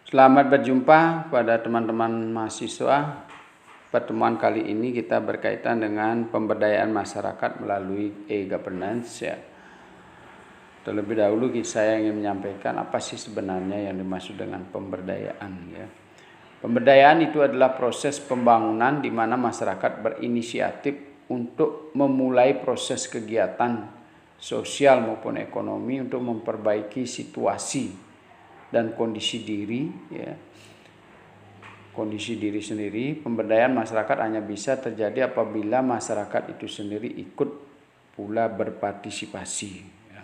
Selamat berjumpa pada teman-teman mahasiswa. Pertemuan kali ini kita berkaitan dengan pemberdayaan masyarakat melalui e-governance ya. Terlebih dahulu saya ingin menyampaikan apa sih sebenarnya yang dimaksud dengan pemberdayaan ya. Pemberdayaan itu adalah proses pembangunan di mana masyarakat berinisiatif untuk memulai proses kegiatan sosial maupun ekonomi untuk memperbaiki situasi dan kondisi diri ya. Kondisi diri sendiri. Pemberdayaan masyarakat hanya bisa terjadi apabila masyarakat itu sendiri ikut pula berpartisipasi ya.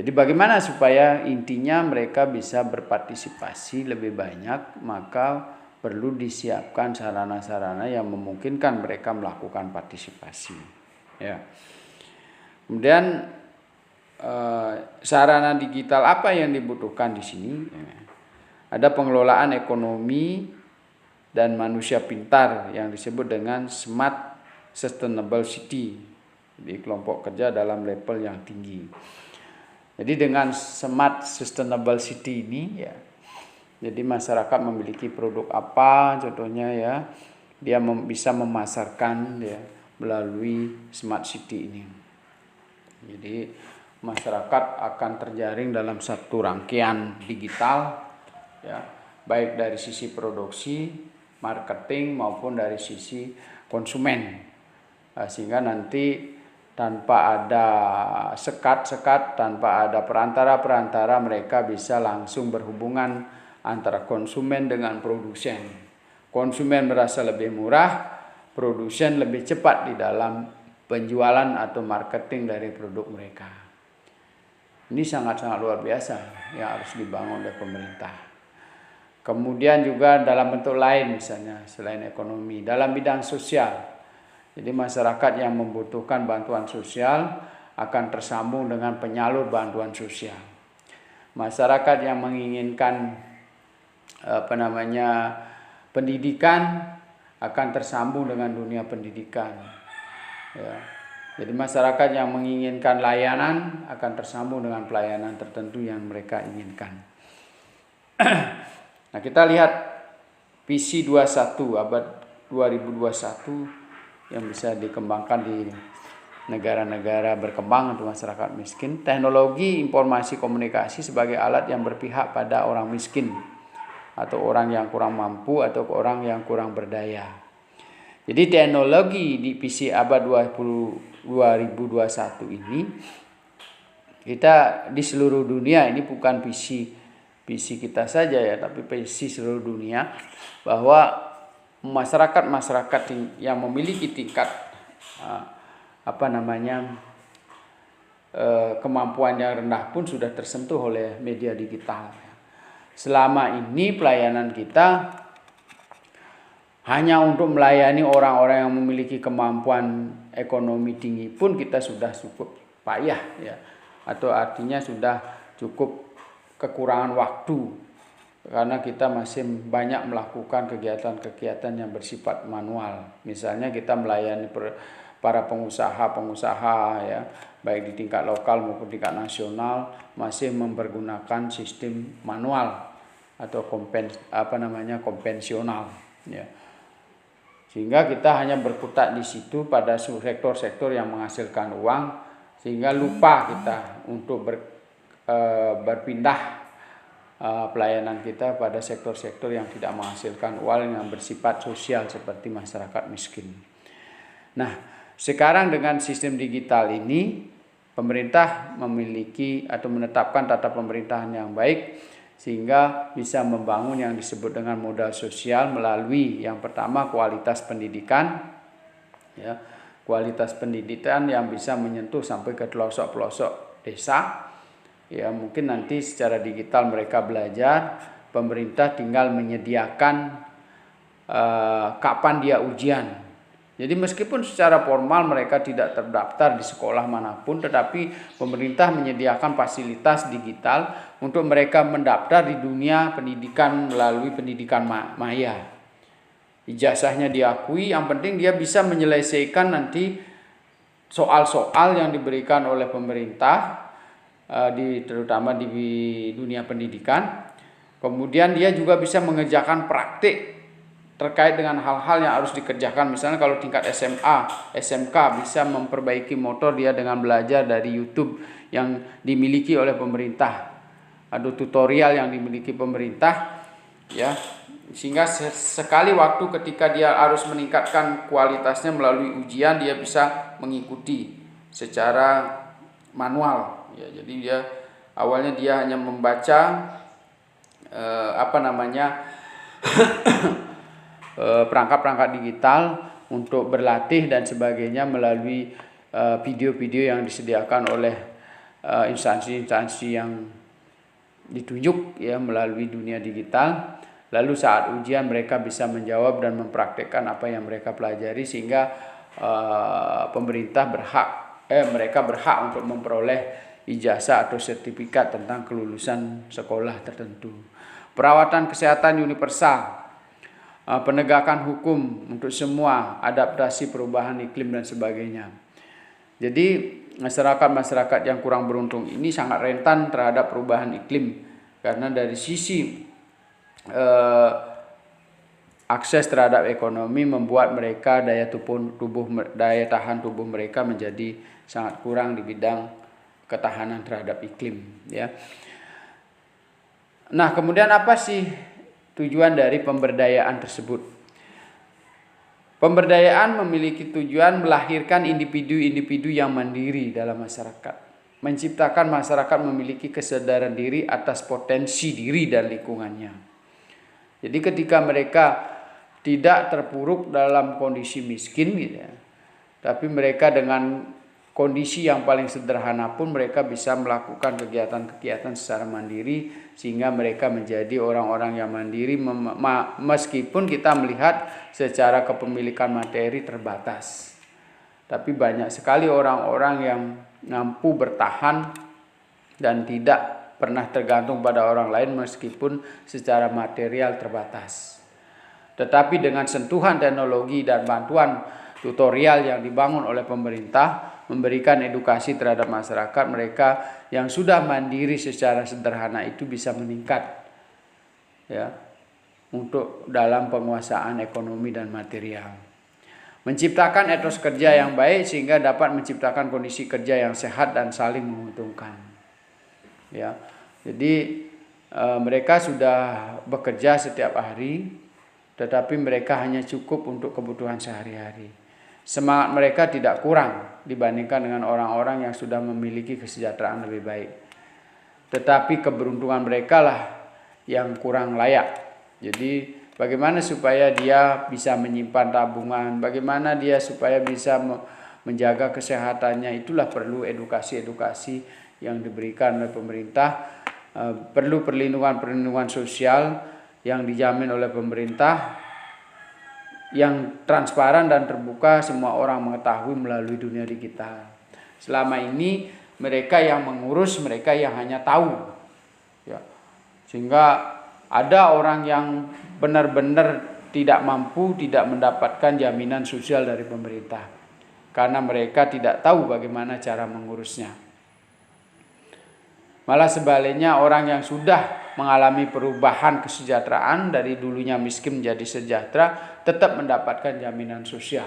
Jadi bagaimana supaya intinya mereka bisa berpartisipasi lebih banyak, maka perlu disiapkan sarana-sarana yang memungkinkan mereka melakukan partisipasi ya. Kemudian sarana digital apa yang dibutuhkan di sini? Ada pengelolaan ekonomi dan manusia pintar yang disebut dengan Smart Sustainable City di kelompok kerja dalam level yang tinggi. Jadi dengan Smart Sustainable City ini ya, jadi masyarakat memiliki produk apa contohnya ya, dia bisa memasarkan ya melalui Smart City ini. Jadi masyarakat akan terjaring dalam satu rangkaian digital ya, baik dari sisi produksi, marketing maupun dari sisi konsumen. Sehingga nanti tanpa ada sekat-sekat, tanpa ada perantara-perantara, mereka bisa langsung berhubungan antara konsumen dengan produsen. Konsumen merasa lebih murah, produsen lebih cepat di dalam penjualan atau marketing dari produk mereka. Ini sangat-sangat luar biasa yang harus dibangun oleh pemerintah. Kemudian juga dalam bentuk lain misalnya selain ekonomi, dalam bidang sosial. Jadi masyarakat yang membutuhkan bantuan sosial akan tersambung dengan penyalur bantuan sosial. Masyarakat yang menginginkan pendidikan akan tersambung dengan dunia pendidikan. Ya. Jadi masyarakat yang menginginkan layanan akan tersambung dengan pelayanan tertentu yang mereka inginkan. Nah, kita lihat visi 21 abad 2021 yang bisa dikembangkan di negara-negara berkembang untuk masyarakat miskin. Teknologi informasi komunikasi sebagai alat yang berpihak pada orang miskin atau orang yang kurang mampu atau orang yang kurang berdaya. Jadi teknologi di visi abad 2021 ini kita di seluruh dunia, ini bukan visi kita saja ya, tapi visi seluruh dunia, bahwa masyarakat yang memiliki tingkat kemampuan yang rendah pun sudah tersentuh oleh media digital. Selama ini pelayanan kita hanya untuk melayani orang-orang yang memiliki kemampuan ekonomi tinggi pun kita sudah cukup payah ya, atau artinya sudah cukup kekurangan waktu karena kita masih banyak melakukan kegiatan-kegiatan yang bersifat manual. Misalnya kita melayani para pengusaha ya, baik di tingkat lokal maupun tingkat nasional masih mempergunakan sistem manual atau konvensional ya. Sehingga kita hanya berkutat di situ pada sektor-sektor yang menghasilkan uang, sehingga lupa kita untuk berpindah pelayanan kita pada sektor-sektor yang tidak menghasilkan uang yang bersifat sosial seperti masyarakat miskin. Nah, sekarang dengan sistem digital ini, pemerintah memiliki atau menetapkan tata pemerintahan yang baik sehingga bisa membangun yang disebut dengan modal sosial melalui yang pertama kualitas pendidikan ya, kualitas pendidikan yang bisa menyentuh sampai ke pelosok-pelosok desa ya. Mungkin nanti secara digital mereka belajar, pemerintah tinggal menyediakan kapan dia ujian. Jadi meskipun secara formal mereka tidak terdaftar di sekolah manapun, tetapi pemerintah menyediakan fasilitas digital untuk mereka mendaftar di dunia pendidikan melalui pendidikan maya. Ijazahnya diakui, yang penting dia bisa menyelesaikan nanti soal-soal yang diberikan oleh pemerintah terutama di dunia pendidikan. Kemudian dia juga bisa mengerjakan praktik terkait dengan hal-hal yang harus dikerjakan. Misalnya kalau tingkat SMA, SMK bisa memperbaiki motor dia dengan belajar dari YouTube yang dimiliki oleh pemerintah. Ada tutorial yang dimiliki pemerintah, ya. Sehingga sekali waktu ketika dia harus meningkatkan kualitasnya melalui ujian, dia bisa mengikuti secara manual, ya. Jadi dia awalnya dia hanya membaca perangkat-perangkat digital untuk berlatih dan sebagainya melalui video-video yang disediakan oleh instansi-instansi yang ditunjuk, ya, melalui dunia digital. Lalu saat ujian mereka bisa menjawab dan mempraktekkan apa yang mereka pelajari, sehingga mereka berhak untuk memperoleh ijazah atau sertifikat tentang kelulusan sekolah tertentu. Perawatan kesehatan universal, penegakan hukum untuk semua, adaptasi perubahan iklim dan sebagainya. Jadi masyarakat-masyarakat yang kurang beruntung ini sangat rentan terhadap perubahan iklim, karena dari sisi akses terhadap ekonomi membuat mereka daya tahan tubuh mereka menjadi sangat kurang di bidang ketahanan terhadap iklim, ya. Nah, kemudian apa sih tujuan dari pemberdayaan tersebut? Pemberdayaan memiliki tujuan melahirkan individu-individu yang mandiri dalam masyarakat, menciptakan masyarakat memiliki kesadaran diri atas potensi diri dan lingkungannya. Jadi ketika mereka tidak terpuruk dalam kondisi miskin, gitu ya, tapi mereka dengan kondisi yang paling sederhana pun mereka bisa melakukan kegiatan-kegiatan secara mandiri, sehingga mereka menjadi orang-orang yang mandiri meskipun kita melihat secara kepemilikan materi terbatas. Tapi banyak sekali orang-orang yang mampu bertahan dan tidak pernah tergantung pada orang lain meskipun secara material terbatas. Tetapi dengan sentuhan teknologi dan bantuan tutorial yang dibangun oleh pemerintah, memberikan edukasi terhadap masyarakat, mereka yang sudah mandiri secara sederhana itu bisa meningkat, ya, untuk dalam penguasaan ekonomi dan material. Menciptakan etos kerja yang baik sehingga dapat menciptakan kondisi kerja yang sehat dan saling menguntungkan, ya. Jadi mereka sudah bekerja setiap hari, tetapi mereka hanya cukup untuk kebutuhan sehari-hari. Semangat mereka tidak kurang dibandingkan dengan orang-orang yang sudah memiliki kesejahteraan lebih baik. Tetapi keberuntungan mereka lah yang kurang layak. Jadi bagaimana supaya dia bisa menyimpan tabungan, bagaimana dia supaya bisa menjaga kesehatannya, itulah perlu edukasi-edukasi yang diberikan oleh pemerintah. Perlu perlindungan sosial yang dijamin oleh pemerintah, yang transparan dan terbuka, semua orang mengetahui melalui dunia digital. Selama ini mereka yang mengurus, mereka yang hanya tahu, ya. Sehingga ada orang yang benar-benar tidak mampu, tidak mendapatkan jaminan sosial dari pemerintah karena mereka tidak tahu bagaimana cara mengurusnya. Malah sebaliknya, orang yang sudah mengalami perubahan kesejahteraan dari dulunya miskin menjadi sejahtera tetap mendapatkan jaminan sosial.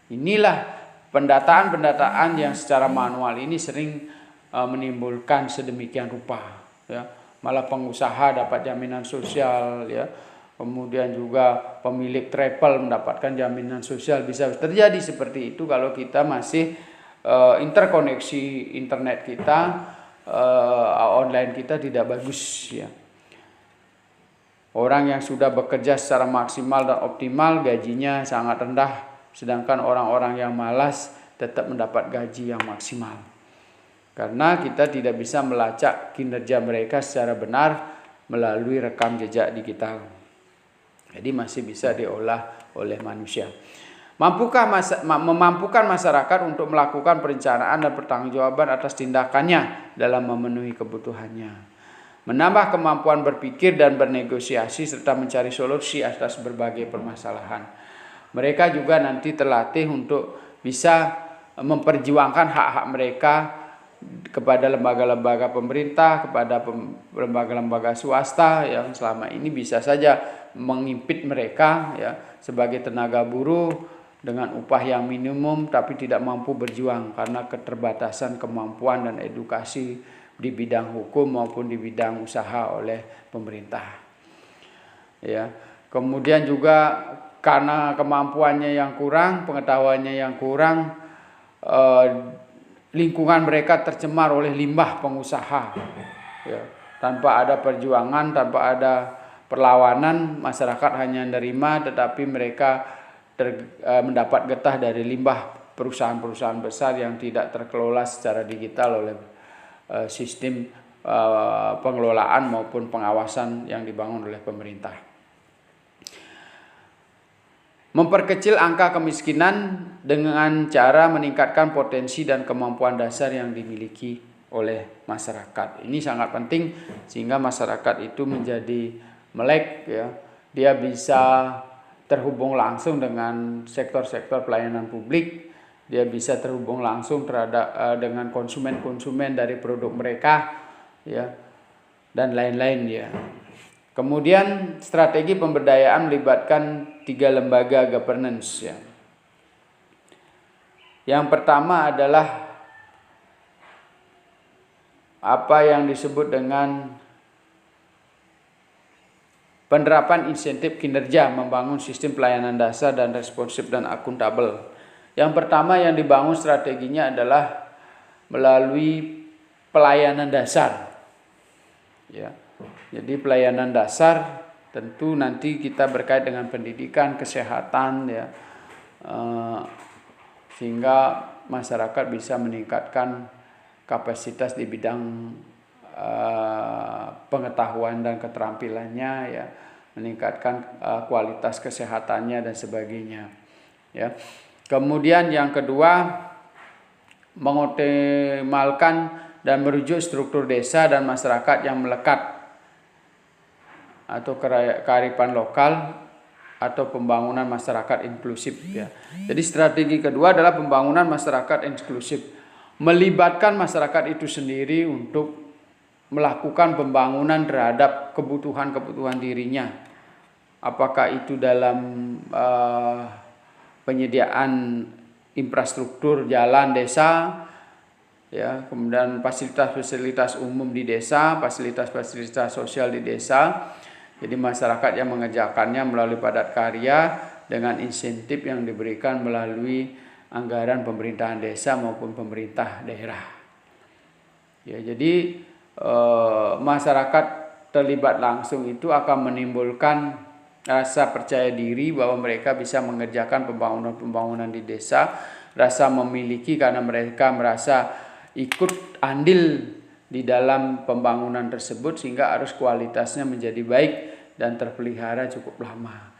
Inilah pendataan-pendataan yang secara manual ini sering menimbulkan sedemikian rupa, ya. Malah pengusaha dapat jaminan sosial, ya. Kemudian juga pemilik travel mendapatkan jaminan sosial. Bisa terjadi seperti itu kalau kita masih interkoneksi internet kita, online kita tidak bagus, ya. Orang yang sudah bekerja secara maksimal dan optimal gajinya sangat rendah, sedangkan orang-orang yang malas tetap mendapat gaji yang maksimal. Karena kita tidak bisa melacak kinerja mereka secara benar melalui rekam jejak digital. Jadi masih bisa diolah oleh manusia. Memampukan masyarakat untuk melakukan perencanaan dan pertanggungjawaban atas tindakannya dalam memenuhi kebutuhannya. Menambah kemampuan berpikir dan bernegosiasi serta mencari solusi atas berbagai permasalahan. Mereka juga nanti terlatih untuk bisa memperjuangkan hak-hak mereka kepada lembaga-lembaga pemerintah, kepada lembaga-lembaga swasta yang selama ini bisa saja mengimpit mereka ya sebagai tenaga buruh dengan upah yang minimum tapi tidak mampu berjuang karena keterbatasan kemampuan dan edukasi di bidang hukum maupun di bidang usaha oleh pemerintah. Ya. Kemudian juga karena kemampuannya yang kurang, pengetahuannya yang kurang, lingkungan mereka tercemar oleh limbah pengusaha. Ya. Tanpa ada perjuangan, tanpa ada perlawanan, masyarakat hanya menerima, tetapi mereka mendapat getah dari limbah perusahaan-perusahaan besar yang tidak terkelola secara digital oleh sistem pengelolaan maupun pengawasan yang dibangun oleh pemerintah. Memperkecil angka kemiskinan dengan cara meningkatkan potensi dan kemampuan dasar yang dimiliki oleh masyarakat. Ini sangat penting sehingga masyarakat itu menjadi melek ya. Dia bisa terhubung langsung dengan sektor-sektor pelayanan publik. Dia bisa terhubung langsung terhadap dengan konsumen-konsumen dari produk mereka ya dan lain-lain ya. Kemudian strategi pemberdayaan melibatkan 3 lembaga governance ya. Yang pertama adalah apa yang disebut dengan penerapan insentif kinerja membangun sistem pelayanan dasar dan responsif dan akuntabel. Yang pertama yang dibangun strateginya adalah melalui pelayanan dasar. Ya. Jadi pelayanan dasar tentu nanti kita berkait dengan pendidikan, kesehatan ya. Sehingga masyarakat bisa meningkatkan kapasitas di bidang pengetahuan dan keterampilannya ya, meningkatkan kualitas kesehatannya dan sebagainya ya. Kemudian yang kedua, mengoptimalkan dan merujuk struktur desa dan masyarakat yang melekat atau kearifan lokal atau pembangunan masyarakat inklusif ya. Jadi strategi kedua adalah pembangunan masyarakat inklusif, melibatkan masyarakat itu sendiri untuk melakukan pembangunan terhadap kebutuhan-kebutuhan dirinya. Apakah itu dalam penyediaan infrastruktur jalan desa ya, kemudian fasilitas-fasilitas umum di desa, fasilitas-fasilitas sosial di desa. Jadi masyarakat yang mengerjakannya melalui padat karya dengan insentif yang diberikan melalui anggaran pemerintahan desa maupun pemerintah daerah. Ya, jadi masyarakat terlibat langsung itu akan menimbulkan rasa percaya diri bahwa mereka bisa mengerjakan pembangunan-pembangunan di desa, rasa memiliki karena mereka merasa ikut andil di dalam pembangunan tersebut sehingga arus kualitasnya menjadi baik dan terpelihara cukup lama.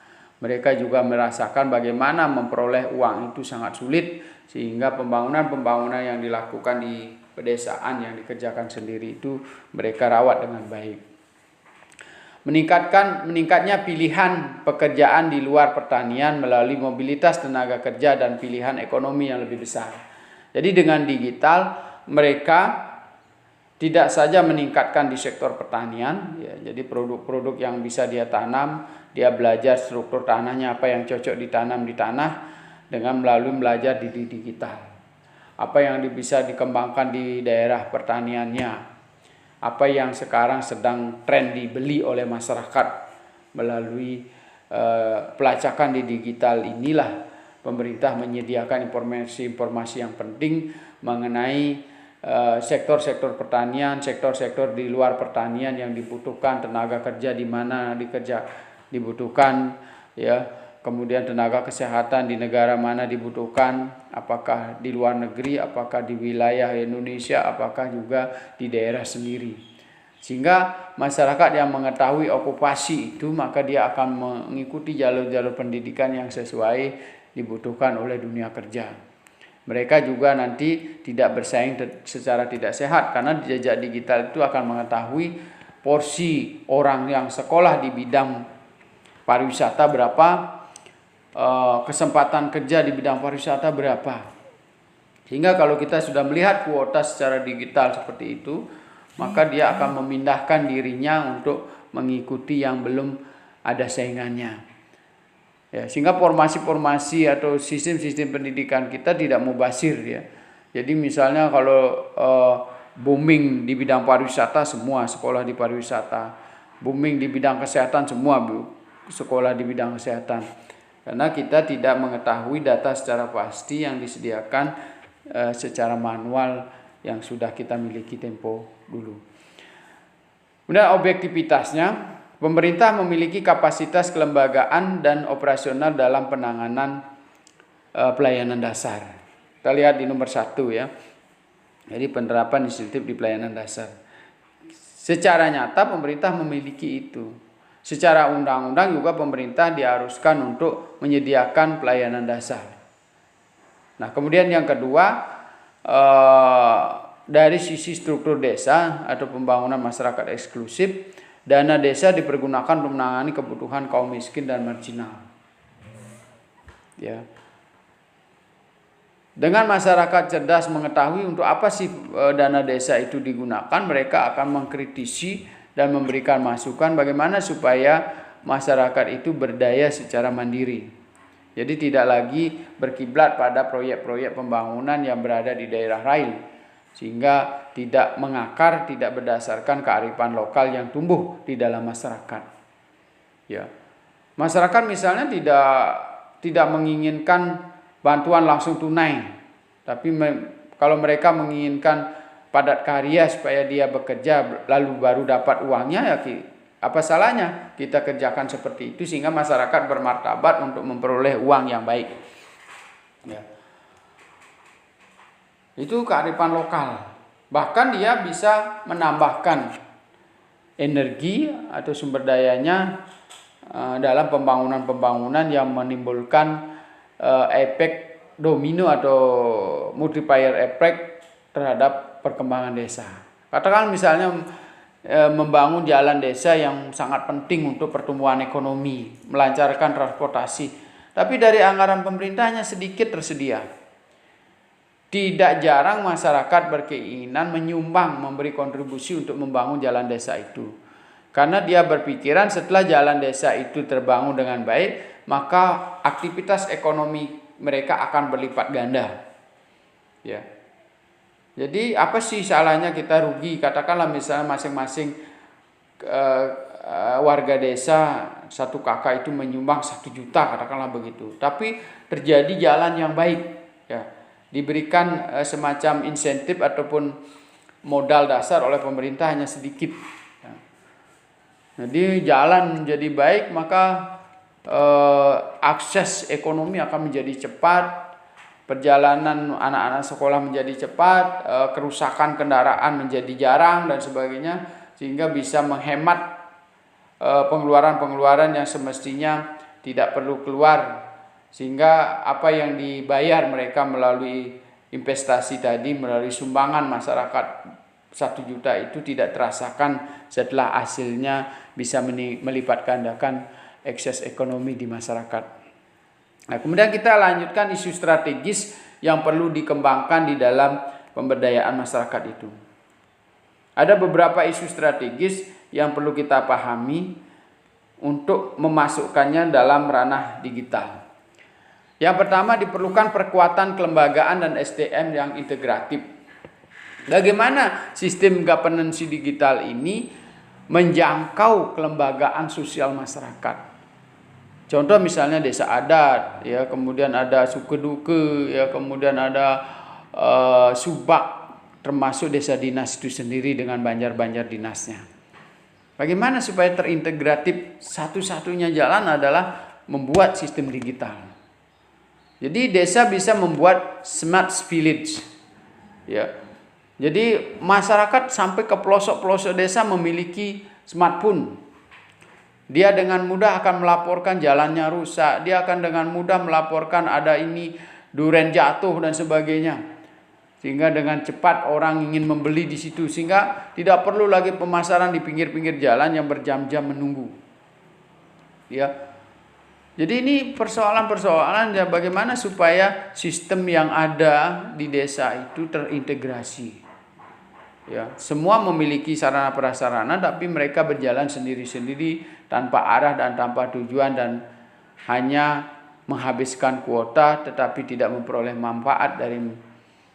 Mereka juga merasakan bagaimana memperoleh uang itu sangat sulit sehingga pembangunan-pembangunan yang dilakukan di pedesaan yang dikerjakan sendiri itu mereka rawat dengan baik. Meningkatnya pilihan pekerjaan di luar pertanian melalui mobilitas tenaga kerja dan pilihan ekonomi yang lebih besar. Jadi dengan digital mereka tidak saja meningkatkan di sektor pertanian, ya, jadi produk-produk yang bisa dia tanam, dia belajar struktur tanahnya, apa yang cocok ditanam di tanah dengan melalui belajar di digital. Apa yang bisa dikembangkan di daerah pertaniannya, apa yang sekarang sedang tren dibeli oleh masyarakat melalui pelacakan di digital inilah pemerintah menyediakan informasi-informasi yang penting mengenai sektor-sektor pertanian, sektor-sektor di luar pertanian yang dibutuhkan tenaga kerja di mana dibutuhkan ya, kemudian tenaga kesehatan di negara mana dibutuhkan, apakah di luar negeri, apakah di wilayah Indonesia, apakah juga di daerah sendiri. Sehingga masyarakat yang mengetahui okupasi itu maka dia akan mengikuti jalur-jalur pendidikan yang sesuai dibutuhkan oleh dunia kerja. Mereka juga nanti tidak bersaing secara tidak sehat karena jejak digital itu akan mengetahui porsi orang yang sekolah di bidang pariwisata berapa, kesempatan kerja di bidang pariwisata berapa. Sehingga kalau kita sudah melihat kuota secara digital seperti itu, maka dia akan memindahkan dirinya untuk mengikuti yang belum ada saingannya. Ya, sehingga formasi-formasi atau sistem-sistem pendidikan kita tidak mubazir ya. Jadi misalnya kalau booming di bidang pariwisata, semua sekolah di pariwisata. Booming di bidang kesehatan, semua sekolah di bidang kesehatan. Karena kita tidak mengetahui data secara pasti yang disediakan secara manual yang sudah kita miliki tempo dulu. Kemudian objektivitasnya, pemerintah memiliki kapasitas kelembagaan dan operasional dalam penanganan pelayanan dasar. Kita lihat di nomor 1 ya. Jadi penerapan insentif di pelayanan dasar. Secara nyata pemerintah memiliki itu. Secara undang-undang juga pemerintah diharuskan untuk menyediakan pelayanan dasar. Nah, kemudian yang kedua, dari sisi struktur desa atau pembangunan masyarakat eksklusif, dana desa dipergunakan untuk menangani kebutuhan kaum miskin dan marginal. Ya. Dengan masyarakat cerdas mengetahui untuk apa sih dana desa itu digunakan, mereka akan mengkritisi dan memberikan masukan bagaimana supaya masyarakat itu berdaya secara mandiri. Jadi tidak lagi berkiblat pada proyek-proyek pembangunan yang berada di daerah lain, sehingga tidak mengakar, tidak berdasarkan kearifan lokal yang tumbuh di dalam masyarakat. Ya. Masyarakat misalnya tidak menginginkan bantuan langsung tunai, tapi kalau mereka menginginkan padat karya supaya dia bekerja lalu baru dapat uangnya, ya apa salahnya kita kerjakan seperti itu sehingga masyarakat bermartabat untuk memperoleh uang yang baik. Ya. Itu kearifan lokal. Bahkan dia bisa menambahkan energi atau sumber dayanya dalam pembangunan-pembangunan yang menimbulkan efek domino atau multiplier effect terhadap perkembangan desa. Katakan misalnya membangun jalan desa yang sangat penting untuk pertumbuhan ekonomi, melancarkan transportasi, tapi dari anggaran pemerintahnya sedikit tersedia. Tidak jarang masyarakat berkeinginan menyumbang, memberi kontribusi untuk membangun jalan desa itu. Karena dia berpikiran setelah jalan desa itu terbangun dengan baik, maka aktivitas ekonomi mereka akan berlipat ganda. Ya. Jadi apa sih salahnya kita rugi? Katakanlah misalnya masing-masing warga desa satu kakak itu menyumbang 1 juta, katakanlah begitu. Tapi terjadi jalan yang baik, ya, diberikan semacam insentif ataupun modal dasar oleh pemerintah hanya sedikit. Ya. Jadi jalan menjadi baik, maka akses ekonomi akan menjadi cepat, perjalanan anak-anak sekolah menjadi cepat, kerusakan kendaraan menjadi jarang dan sebagainya, sehingga bisa menghemat pengeluaran-pengeluaran yang semestinya tidak perlu keluar, sehingga apa yang dibayar mereka melalui investasi tadi, melalui sumbangan masyarakat 1 juta itu tidak terasakan setelah hasilnya bisa melipat gandakan ekses ekonomi di masyarakat. Nah, kemudian kita lanjutkan isu strategis yang perlu dikembangkan di dalam pemberdayaan masyarakat itu. Ada beberapa isu strategis yang perlu kita pahami untuk memasukkannya dalam ranah digital. Yang pertama, diperlukan perkuatan kelembagaan dan SDM yang integratif. Bagaimana sistem governance digital ini menjangkau kelembagaan sosial masyarakat? Contoh misalnya desa adat, ya, kemudian ada suku duke, ya, kemudian ada subak, termasuk desa dinas itu sendiri dengan banjar-banjar dinasnya. Bagaimana supaya terintegratif? Satu-satunya jalan adalah membuat sistem digital. Jadi desa bisa membuat smart village, ya. Jadi masyarakat sampai ke pelosok-pelosok desa memiliki smartphone. Dia dengan mudah akan melaporkan jalannya rusak, dia akan dengan mudah melaporkan ada ini duren jatuh dan sebagainya. Sehingga dengan cepat orang ingin membeli di situ, sehingga tidak perlu lagi pemasaran di pinggir-pinggir jalan yang berjam-jam menunggu. Ya. Jadi ini persoalan-persoalan ya bagaimana supaya sistem yang ada di desa itu terintegrasi. Ya, semua memiliki sarana prasarana tapi mereka berjalan sendiri-sendiri tanpa arah dan tanpa tujuan dan hanya menghabiskan kuota tetapi tidak memperoleh manfaat dari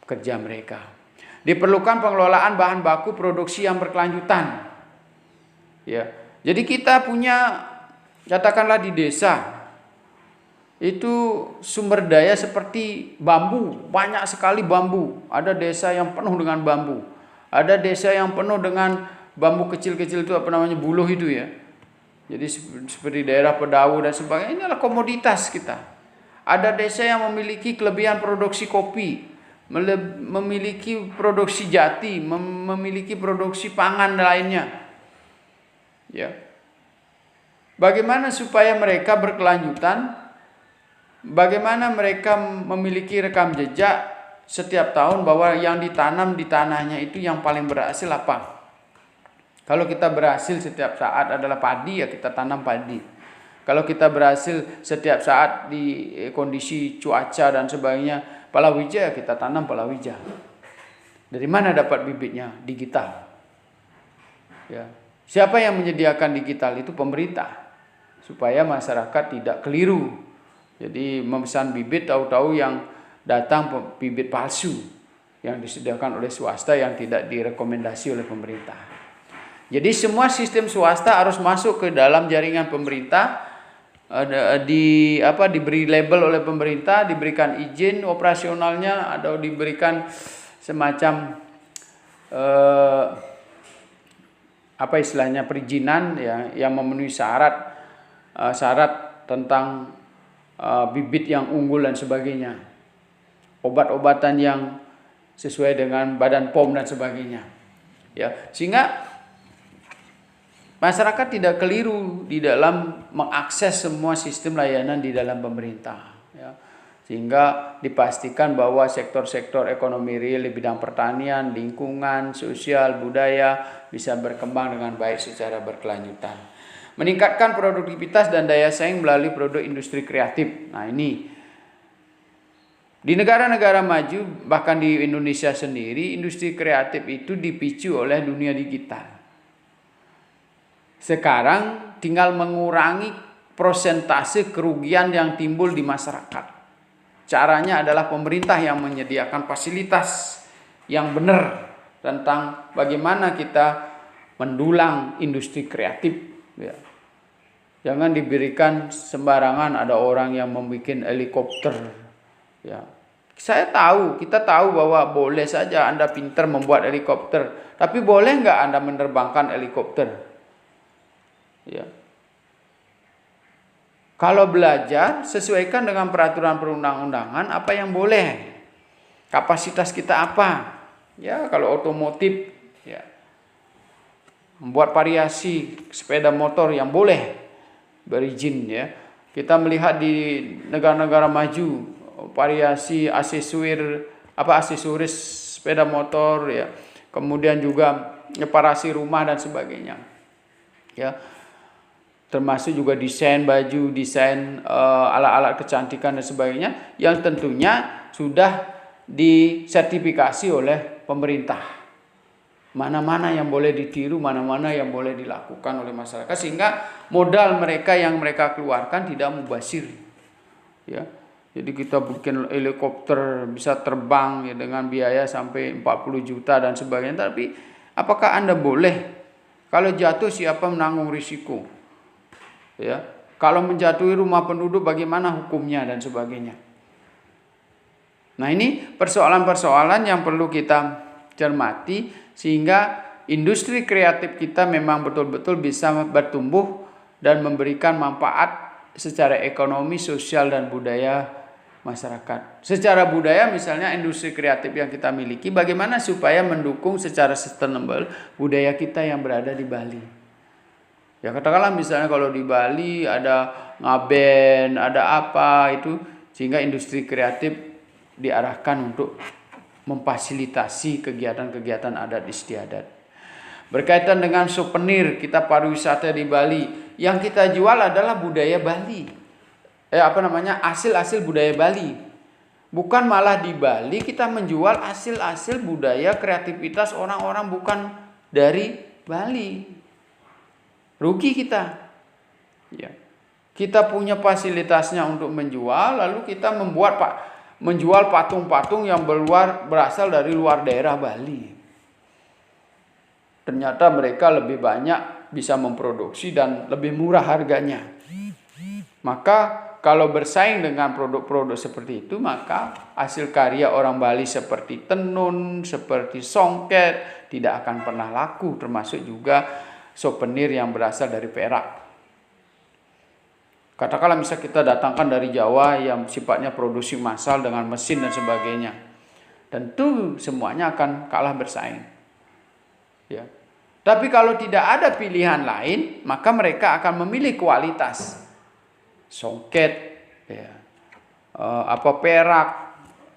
kerja mereka. Diperlukan pengelolaan bahan baku produksi yang berkelanjutan. Ya. Jadi kita punya, katakanlah di desa itu sumber daya seperti bambu, banyak sekali bambu. Ada desa yang penuh dengan bambu. Ada desa yang penuh dengan bambu kecil-kecil itu buluh itu ya. Jadi seperti daerah Pedau dan sebagainya, ini adalah komoditas kita. Ada desa yang memiliki kelebihan produksi kopi, memiliki produksi jati, memiliki produksi pangan lainnya. Ya. Bagaimana supaya mereka berkelanjutan? Bagaimana mereka memiliki rekam jejak setiap tahun bahwa yang ditanam di tanahnya itu yang paling berhasil apa? Kalau kita berhasil setiap saat adalah padi, ya kita tanam padi. Kalau kita berhasil setiap saat di kondisi cuaca dan sebagainya palawija, ya kita tanam palawija. Dari mana dapat bibitnya? Digital. Ya. Siapa yang menyediakan digital? Itu pemerintah. Supaya masyarakat tidak keliru. Jadi memesan bibit tahu-tahu yang datang bibit palsu yang disediakan oleh swasta yang tidak direkomendasi oleh pemerintah. Jadi semua sistem swasta harus masuk ke dalam jaringan pemerintah, diberi label oleh pemerintah, diberikan izin operasionalnya atau diberikan semacam perizinan ya yang memenuhi syarat tentang bibit yang unggul dan sebagainya, obat-obatan yang sesuai dengan Badan POM dan sebagainya, ya sehingga masyarakat tidak keliru di dalam mengakses semua sistem layanan di dalam pemerintah, ya. Sehingga dipastikan bahwa sektor-sektor ekonomi real di bidang pertanian, lingkungan, sosial, budaya bisa berkembang dengan baik secara berkelanjutan. Meningkatkan produktivitas dan daya saing melalui produk industri kreatif. Nah ini, di negara-negara maju, bahkan di Indonesia sendiri, industri kreatif itu dipicu oleh dunia digital. Sekarang tinggal mengurangi persentase kerugian yang timbul di masyarakat. Caranya adalah pemerintah yang menyediakan fasilitas yang benar tentang bagaimana kita mendulang industri kreatif. Ya. Jangan diberikan sembarangan ada orang yang membuat helikopter. Ya. Kita tahu bahwa boleh saja Anda pintar membuat helikopter, tapi boleh nggak Anda menerbangkan helikopter? Ya. Kalau belajar sesuaikan dengan peraturan perundang-undangan apa yang boleh, kapasitas kita apa? Ya kalau otomotif, ya membuat variasi sepeda motor yang boleh berizin ya. Kita melihat di negara-negara maju variasi aksesoris sepeda motor ya. Kemudian juga reparasi rumah dan sebagainya. Ya. Termasuk juga desain baju, desain alat-alat kecantikan dan sebagainya yang tentunya sudah disertifikasi oleh pemerintah. Mana-mana yang boleh ditiru, mana-mana yang boleh dilakukan oleh masyarakat sehingga modal mereka yang mereka keluarkan tidak mubazir. Ya. Jadi kita bikin helikopter bisa terbang ya dengan biaya sampai 40 juta dan sebagainya, tapi apakah Anda boleh? Kalau jatuh siapa menanggung risiko? Ya. Kalau menjatuhi rumah penduduk bagaimana hukumnya dan sebagainya. Nah, ini persoalan-persoalan yang perlu kita cermati sehingga industri kreatif kita memang betul-betul bisa bertumbuh dan memberikan manfaat secara ekonomi, sosial dan budaya masyarakat. Secara budaya misalnya industri kreatif yang kita miliki bagaimana supaya mendukung secara sustainable budaya kita yang berada di Bali. Ya katakanlah misalnya kalau di Bali ada ngaben, ada apa itu sehingga industri kreatif diarahkan untuk memfasilitasi kegiatan-kegiatan adat istiadat. Berkaitan dengan souvenir, kita pariwisata di Bali, yang kita jual adalah budaya Bali. hasil-hasil budaya Bali. Bukan malah di Bali kita menjual hasil-hasil budaya kreativitas orang-orang bukan dari Bali. Rugi kita. Ya. Kita punya fasilitasnya untuk menjual, lalu kita menjual patung-patung yang berasal dari luar daerah Bali. Ternyata mereka lebih banyak bisa memproduksi dan lebih murah harganya. Maka kalau bersaing dengan produk-produk seperti itu, maka hasil karya orang Bali seperti tenun, seperti songket tidak akan pernah laku, termasuk juga souvenir yang berasal dari Perak. Katakanlah misal kita datangkan dari Jawa yang sifatnya produksi massal dengan mesin dan sebagainya. Tentu semuanya akan kalah bersaing. Ya. Tapi kalau tidak ada pilihan lain, maka mereka akan memilih kualitas. Songket, ya, perak,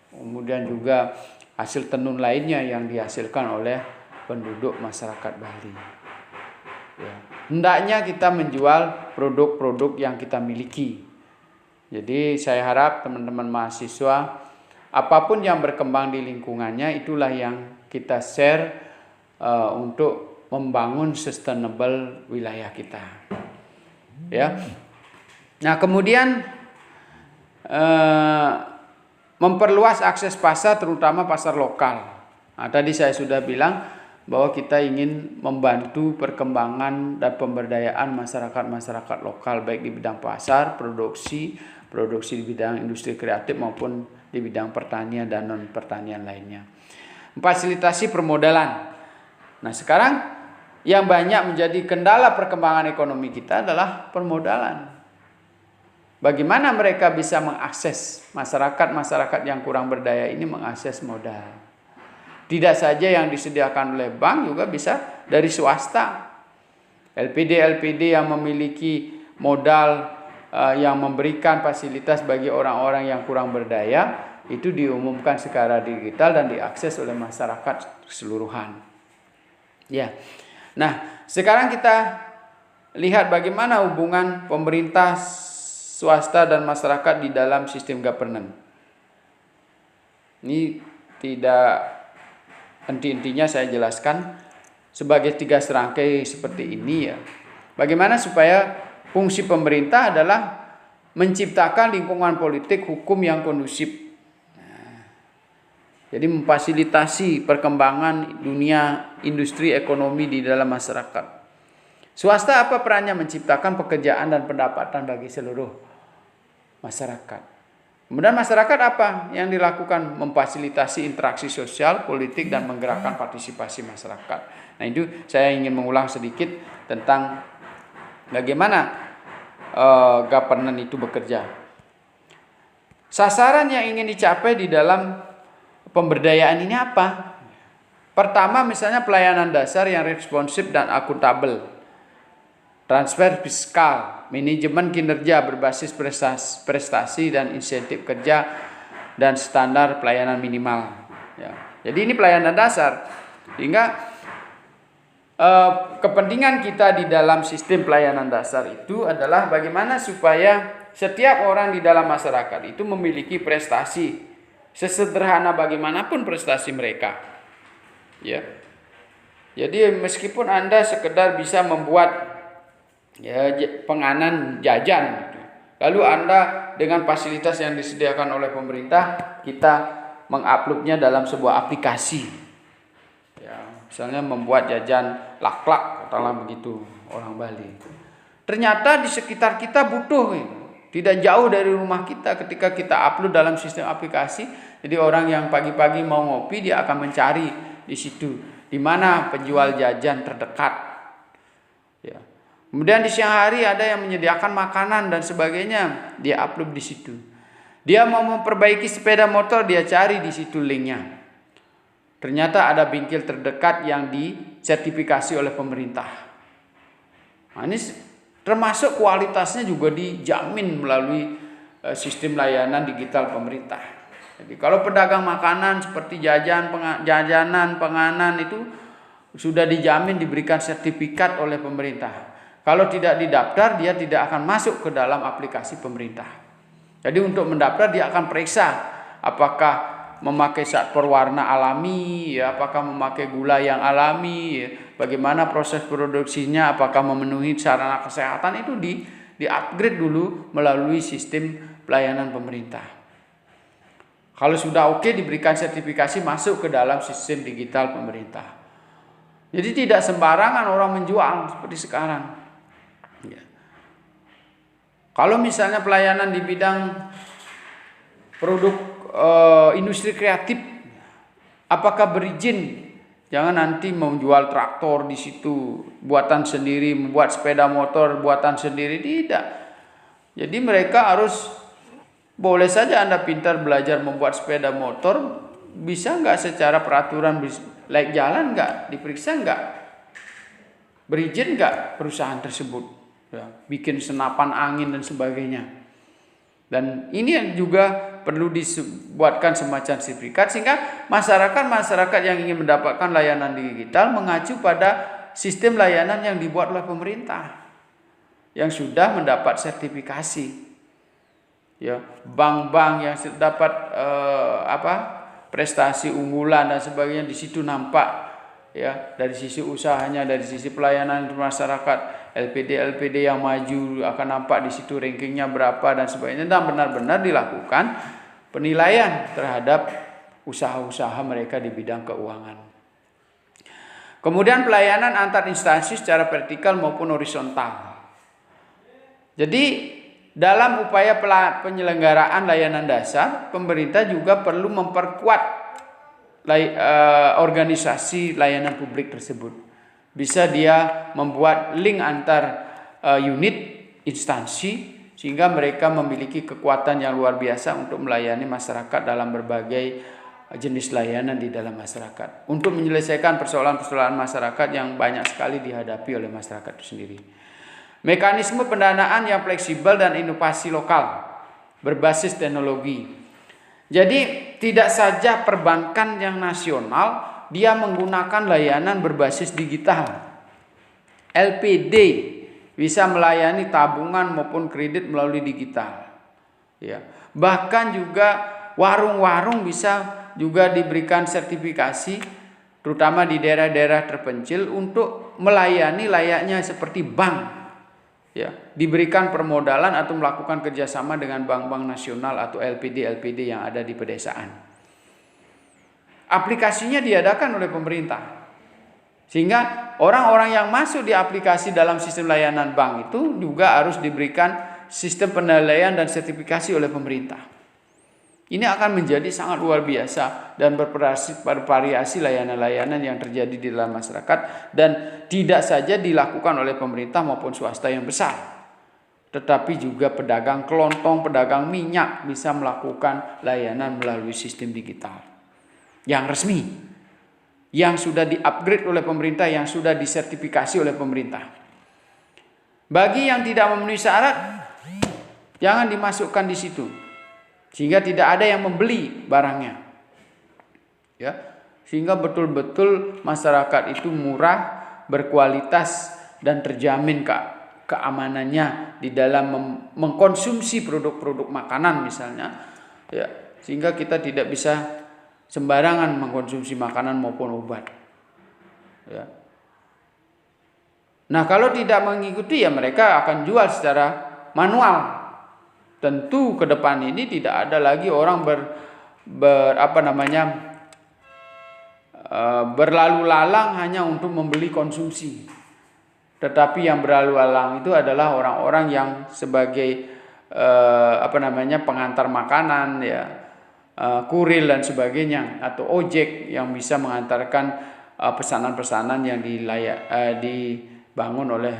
kemudian juga hasil tenun lainnya yang dihasilkan oleh penduduk masyarakat Bali. Ya. Hendaknya kita menjual produk-produk yang kita miliki. Jadi saya harap teman-teman mahasiswa, apapun yang berkembang di lingkungannya, itulah yang kita share untuk membangun sustainable wilayah kita. Ya. Nah, kemudian memperluas akses pasar, terutama pasar lokal. Nah, tadi saya sudah bilang bahwa kita ingin membantu perkembangan dan pemberdayaan masyarakat lokal, baik di bidang pasar, produksi di bidang industri kreatif maupun di bidang pertanian dan non pertanian lainnya. Fasilitasi permodalan. Nah, sekarang yang banyak menjadi kendala perkembangan ekonomi kita adalah permodalan. Bagaimana mereka bisa mengakses, masyarakat yang kurang berdaya ini mengakses modal. Tidak saja yang disediakan oleh bank, juga bisa dari swasta. LPD yang memiliki modal yang memberikan fasilitas bagi orang-orang yang kurang berdaya, itu diumumkan secara digital dan diakses oleh masyarakat keseluruhan. Ya. Nah, sekarang kita lihat bagaimana hubungan pemerintah, swasta dan masyarakat di dalam sistem governance. Ini tidak henti-hentinya saya jelaskan sebagai 3 serangkai seperti ini ya. Bagaimana supaya fungsi pemerintah adalah menciptakan lingkungan politik hukum yang kondusif. Jadi memfasilitasi perkembangan dunia industri ekonomi di dalam masyarakat. Swasta apa perannya? Menciptakan pekerjaan dan pendapatan bagi seluruh masyarakat. Kemudian masyarakat apa yang dilakukan? Memfasilitasi interaksi sosial, politik, dan menggerakkan partisipasi masyarakat. Nah, itu saya ingin mengulang sedikit tentang bagaimana governance itu bekerja. Sasaran yang ingin dicapai di dalam pemberdayaan ini apa? Pertama, misalnya pelayanan dasar yang responsif dan akuntabel. Transfer fiskal, manajemen kinerja berbasis prestasi dan insentif kerja, dan standar pelayanan minimal. Ya. Jadi ini pelayanan dasar. Sehingga kepentingan kita di dalam sistem pelayanan dasar itu adalah bagaimana supaya setiap orang di dalam masyarakat itu memiliki prestasi, sesederhana bagaimanapun prestasi mereka. Ya. Jadi meskipun Anda sekedar bisa membuat penganan jajan, lalu Anda dengan fasilitas yang disediakan oleh pemerintah, kita menguploadnya dalam sebuah aplikasi. Ya, misalnya membuat jajan laklak, katakanlah begitu orang Bali. Ternyata di sekitar kita butuh, tidak jauh dari rumah kita. Ketika kita upload dalam sistem aplikasi, jadi orang yang pagi-pagi mau ngopi, dia akan mencari di situ di mana penjual jajan terdekat. Ya. Kemudian di siang hari ada yang menyediakan makanan dan sebagainya, dia upload di situ. Dia mau memperbaiki sepeda motor, dia cari di situ linknya. Ternyata ada bengkel terdekat yang disertifikasi oleh pemerintah. Nah, ini termasuk kualitasnya juga dijamin melalui sistem layanan digital pemerintah. Jadi kalau pedagang makanan seperti jajanan, penganan itu sudah dijamin diberikan sertifikat oleh pemerintah. Kalau tidak didaftar, dia tidak akan masuk ke dalam aplikasi pemerintah. Jadi untuk mendaftar dia akan periksa apakah memakai zat perwarna alami, ya, apakah memakai gula yang alami, ya, bagaimana proses produksinya, apakah memenuhi sarana kesehatan, itu di upgrade dulu melalui sistem pelayanan pemerintah. Kalau sudah oke, diberikan sertifikasi masuk ke dalam sistem digital pemerintah. Jadi tidak sembarangan orang menjual seperti sekarang. Ya. Kalau misalnya pelayanan di bidang produk industri kreatif, apakah berizin? Jangan nanti menjual traktor di situ buatan sendiri, membuat sepeda motor buatan sendiri, tidak. Jadi mereka harus, boleh saja Anda pintar belajar membuat sepeda motor, bisa nggak secara peraturan layak jalan nggak, diperiksa nggak, berizin nggak perusahaan tersebut, ya, bikin senapan angin dan sebagainya. Dan ini yang juga perlu dibuatkan semacam sertifikat sehingga masyarakat yang ingin mendapatkan layanan digital mengacu pada sistem layanan yang dibuat oleh pemerintah yang sudah mendapat sertifikasi. Ya, bank-bank yang dapat prestasi unggulan dan sebagainya di situ nampak, ya, dari sisi usahanya, dari sisi pelayanan masyarakat. LPD yang maju akan nampak di situ rankingnya berapa dan sebagainya, dan benar-benar dilakukan penilaian terhadap usaha-usaha mereka di bidang keuangan. Kemudian pelayanan antar instansi secara vertikal maupun horizontal. Jadi dalam upaya penyelenggaraan layanan dasar, pemerintah juga perlu memperkuat organisasi layanan publik tersebut. Bisa dia membuat link antar unit instansi sehingga mereka memiliki kekuatan yang luar biasa untuk melayani masyarakat dalam berbagai jenis layanan di dalam masyarakat, untuk menyelesaikan persoalan-persoalan masyarakat yang banyak sekali dihadapi oleh masyarakat itu sendiri. Mekanisme pendanaan yang fleksibel dan inovasi lokal berbasis teknologi. Jadi tidak saja perbankan yang nasional dia menggunakan layanan berbasis digital. LPD bisa melayani tabungan maupun kredit melalui digital. Ya. Bahkan juga warung-warung bisa juga diberikan sertifikasi, terutama di daerah-daerah terpencil, untuk melayani layaknya seperti bank. Ya, diberikan permodalan atau melakukan kerjasama dengan bank-bank nasional atau LPD yang ada di pedesaan. Aplikasinya diadakan oleh pemerintah, sehingga orang-orang yang masuk di aplikasi dalam sistem layanan bank itu juga harus diberikan sistem penilaian dan sertifikasi oleh pemerintah. Ini akan menjadi sangat luar biasa dan bervariasi layanan-layanan yang terjadi di dalam masyarakat, dan tidak saja dilakukan oleh pemerintah maupun swasta yang besar, tetapi juga pedagang kelontong, pedagang minyak bisa melakukan layanan melalui sistem digital yang resmi, yang sudah di-upgrade oleh pemerintah, yang sudah disertifikasi oleh pemerintah. Bagi yang tidak memenuhi syarat, jangan dimasukkan di situ, sehingga tidak ada yang membeli barangnya. Ya, sehingga betul-betul masyarakat itu murah, berkualitas, dan terjamin keamanannya di dalam mengkonsumsi produk-produk makanan misalnya. Ya, sehingga kita tidak bisa sembarangan mengkonsumsi makanan maupun obat. Ya. Nah, kalau tidak mengikuti, ya mereka akan jual secara manual. Tentu ke depan ini tidak ada lagi orang berlalu lalang hanya untuk membeli konsumsi. Tetapi yang berlalu lalang itu adalah orang-orang yang sebagai pengantar makanan, ya, kurir dan sebagainya, atau ojek yang bisa mengantarkan pesanan-pesanan yang dibangun oleh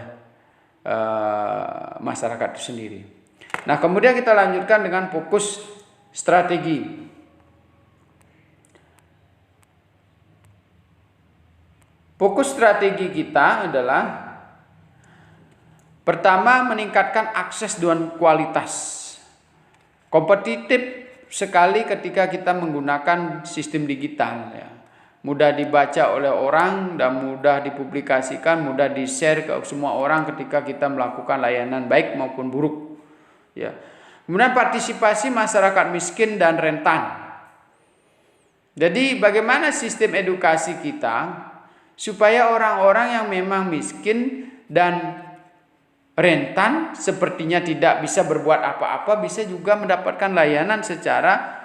masyarakat itu sendiri. Nah, kemudian kita lanjutkan dengan fokus strategi. Fokus strategi kita adalah pertama, meningkatkan akses dan kualitas. Kompetitif sekali ketika kita menggunakan sistem digital, ya. Mudah dibaca oleh orang dan mudah dipublikasikan, mudah di-share ke semua orang ketika kita melakukan layanan baik maupun buruk. Ya. Kemudian partisipasi masyarakat miskin dan rentan. Jadi bagaimana sistem edukasi kita supaya orang-orang yang memang miskin dan rentan sepertinya tidak bisa berbuat apa-apa bisa juga mendapatkan layanan secara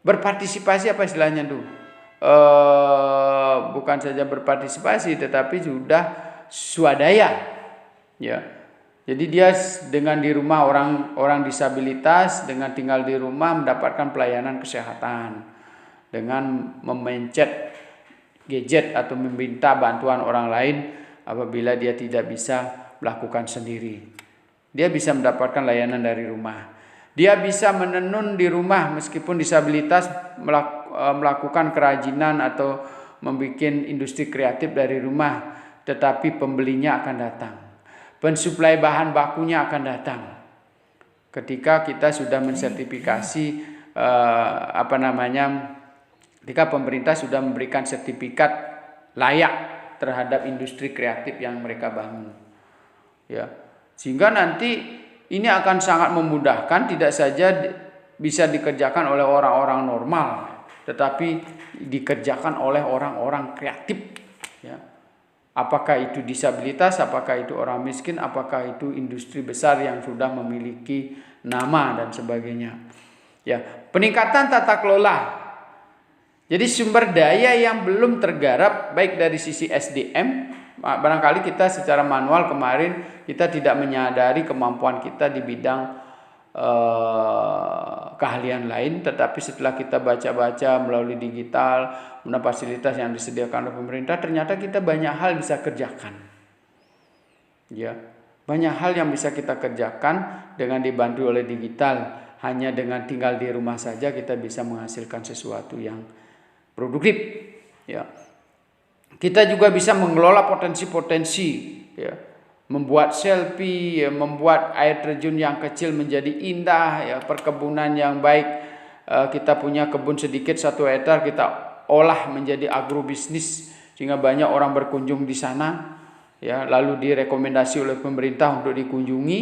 berpartisipasi, apa istilahnya tuh? Bukan saja berpartisipasi tetapi sudah swadaya, ya. Jadi dia dengan di rumah orang disabilitas dengan tinggal di rumah mendapatkan pelayanan kesehatan dengan memencet gadget atau meminta bantuan orang lain apabila dia tidak bisa melakukan sendiri. Dia bisa mendapatkan layanan dari rumah. Dia bisa menenun di rumah meskipun disabilitas, melakukan kerajinan atau membuat industri kreatif dari rumah, tetapi pembelinya akan datang. Pensuplai bahan bakunya akan datang. Ketika kita sudah mensertifikasi ketika pemerintah sudah memberikan sertifikat layak terhadap industri kreatif yang mereka bangun. Ya. Sehingga nanti ini akan sangat memudahkan, tidak saja bisa dikerjakan oleh orang-orang normal, tetapi dikerjakan oleh orang-orang kreatif. Ya. Apakah itu disabilitas, apakah itu orang miskin, apakah itu industri besar yang sudah memiliki nama dan sebagainya. Ya, peningkatan tata kelola. Jadi sumber daya yang belum tergarap baik dari sisi SDM, barangkali kita secara manual kemarin kita tidak menyadari kemampuan kita di bidang keahlian lain, tetapi setelah kita baca-baca melalui digital, mendapat fasilitas yang disediakan oleh pemerintah, ternyata kita banyak hal bisa kerjakan. Ya, banyak hal yang bisa kita kerjakan dengan dibantu oleh digital. Hanya dengan tinggal di rumah saja kita bisa menghasilkan sesuatu yang produktif. Ya, kita juga bisa mengelola potensi-potensi. Ya. Membuat selfie, ya, membuat air terjun yang kecil menjadi indah, ya, perkebunan yang baik. Kita punya kebun sedikit 1 hektar, kita olah menjadi agrobisnis sehingga banyak orang berkunjung di sana, ya, lalu direkomendasi oleh pemerintah untuk dikunjungi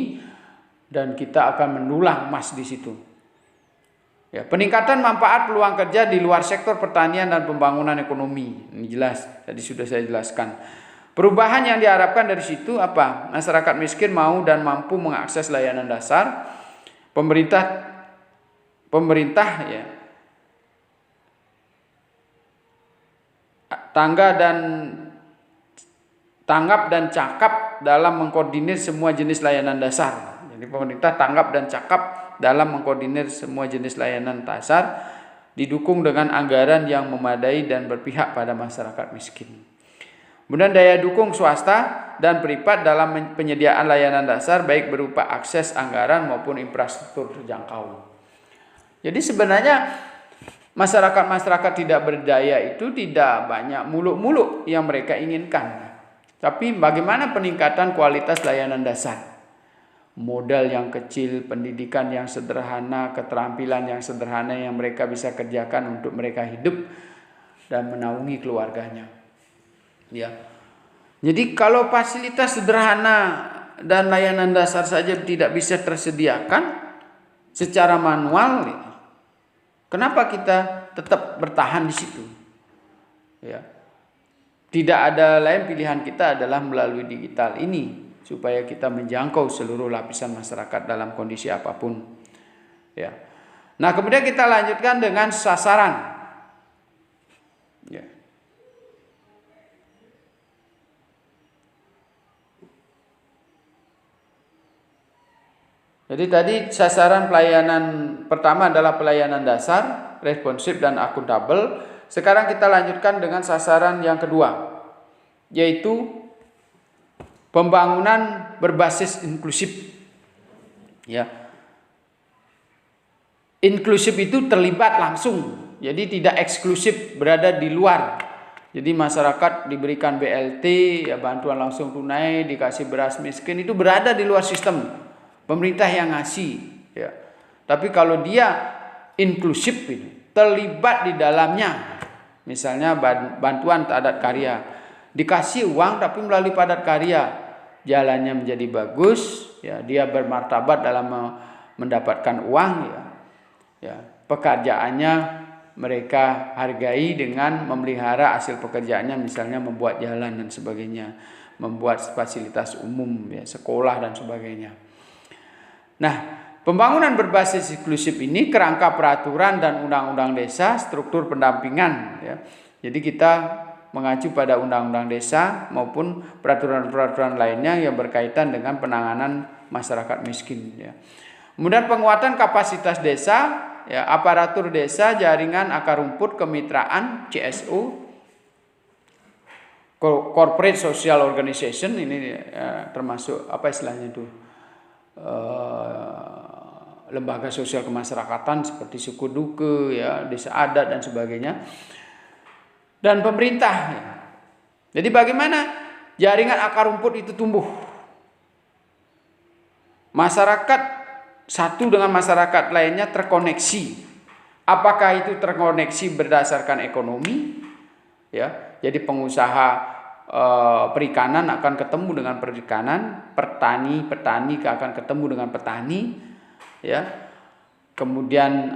dan kita akan mendulang emas di situ. Ya, peningkatan manfaat peluang kerja di luar sektor pertanian dan pembangunan ekonomi. Ini jelas, tadi sudah saya jelaskan. Perubahan yang diharapkan dari situ apa? Masyarakat miskin mau dan mampu mengakses layanan dasar. Pemerintah ya, tanggap dan cakap dalam mengkoordinir semua jenis layanan dasar. Jadi pemerintah tanggap dan cakap dalam mengkoordinir semua jenis layanan dasar, didukung dengan anggaran yang memadai dan berpihak pada masyarakat miskin. Kemudian daya dukung swasta dan privat dalam penyediaan layanan dasar baik berupa akses anggaran maupun infrastruktur terjangkau. Jadi sebenarnya masyarakat tidak berdaya itu tidak banyak muluk-muluk yang mereka inginkan. Tapi bagaimana peningkatan kualitas layanan dasar? Modal yang kecil, pendidikan yang sederhana, keterampilan yang sederhana yang mereka bisa kerjakan untuk mereka hidup dan menaungi keluarganya. Ya. Jadi kalau fasilitas sederhana dan layanan dasar saja tidak bisa tersediakan secara manual, kenapa kita tetap bertahan di situ? Ya. Tidak ada lain, pilihan kita adalah melalui digital ini supaya kita menjangkau seluruh lapisan masyarakat dalam kondisi apapun. Ya. Nah, kemudian kita lanjutkan dengan sasaran. Ya. Jadi tadi sasaran pelayanan pertama adalah pelayanan dasar, responsif dan akuntabel. Sekarang kita lanjutkan dengan sasaran yang kedua, yaitu pembangunan berbasis inklusif. Ya. Inklusif itu terlibat langsung, jadi tidak eksklusif berada di luar. Jadi masyarakat diberikan BLT, ya, bantuan langsung tunai, dikasih beras miskin, itu berada di luar sistem. Pemerintah yang ngasih, ya. Tapi kalau dia inklusif, terlibat di dalamnya, misalnya bantuan padat karya, dikasih uang tapi melalui padat karya, jalannya menjadi bagus, ya, dia bermartabat dalam mendapatkan uang, ya, pekerjaannya mereka hargai dengan memelihara hasil pekerjaannya, misalnya membuat jalan dan sebagainya, membuat fasilitas umum, ya, sekolah dan sebagainya. Nah, pembangunan berbasis inklusif ini kerangka peraturan dan undang-undang desa, struktur pendampingan, ya. Jadi kita mengacu pada undang-undang desa maupun peraturan-peraturan lainnya yang berkaitan dengan penanganan masyarakat miskin, ya. Kemudian penguatan kapasitas desa, ya, aparatur desa, jaringan akar rumput, kemitraan, CSO, corporate social organization, ini termasuk apa istilahnya itu, lembaga sosial kemasyarakatan seperti suku duke, ya, desa adat dan sebagainya, dan pemerintah, ya. Jadi bagaimana jaringan akar rumput itu tumbuh, masyarakat satu dengan masyarakat lainnya terkoneksi. Apakah itu terkoneksi berdasarkan ekonomi, ya, jadi pengusaha perikanan akan ketemu dengan perikanan, petani akan ketemu dengan petani, ya. Kemudian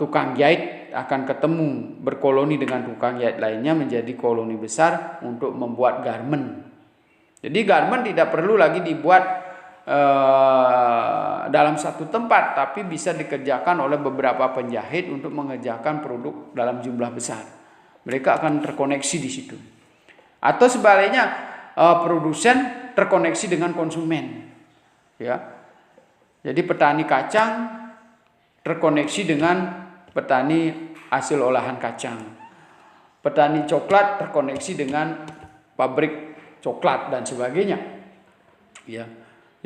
tukang jahit akan ketemu berkoloni dengan tukang jahit lainnya menjadi koloni besar untuk membuat garment. Jadi garment tidak perlu lagi dibuat dalam satu tempat, tapi bisa dikerjakan oleh beberapa penjahit untuk mengerjakan produk dalam jumlah besar. Mereka akan terkoneksi di situ. Atau sebaliknya, produsen terkoneksi dengan konsumen, ya. Jadi petani kacang terkoneksi dengan petani hasil olahan kacang. Petani coklat terkoneksi dengan pabrik coklat dan sebagainya, ya.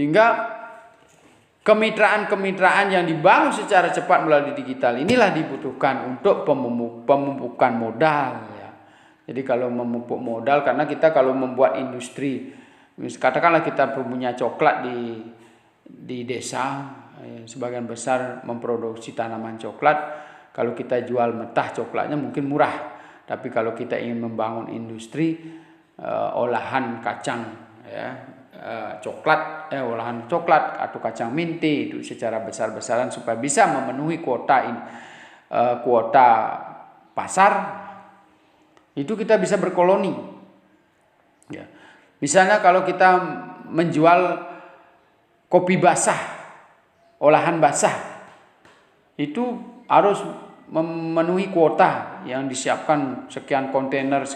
Hingga kemitraan-kemitraan yang dibangun secara cepat melalui digital inilah dibutuhkan untuk pemupukan modal, ya. Jadi kalau memupuk modal, karena kita kalau membuat industri, katakanlah kita punya coklat di desa, ya, sebagian besar memproduksi tanaman coklat. Kalau kita jual mentah coklatnya mungkin murah, tapi kalau kita ingin membangun industri olahan kacang, ya, olahan coklat atau kacang minti itu secara besar-besaran supaya bisa memenuhi kuota pasar, itu kita bisa berkoloni, ya. Misalnya kalau kita menjual kopi basah, olahan basah, itu harus memenuhi kuota yang disiapkan sekian kontainer.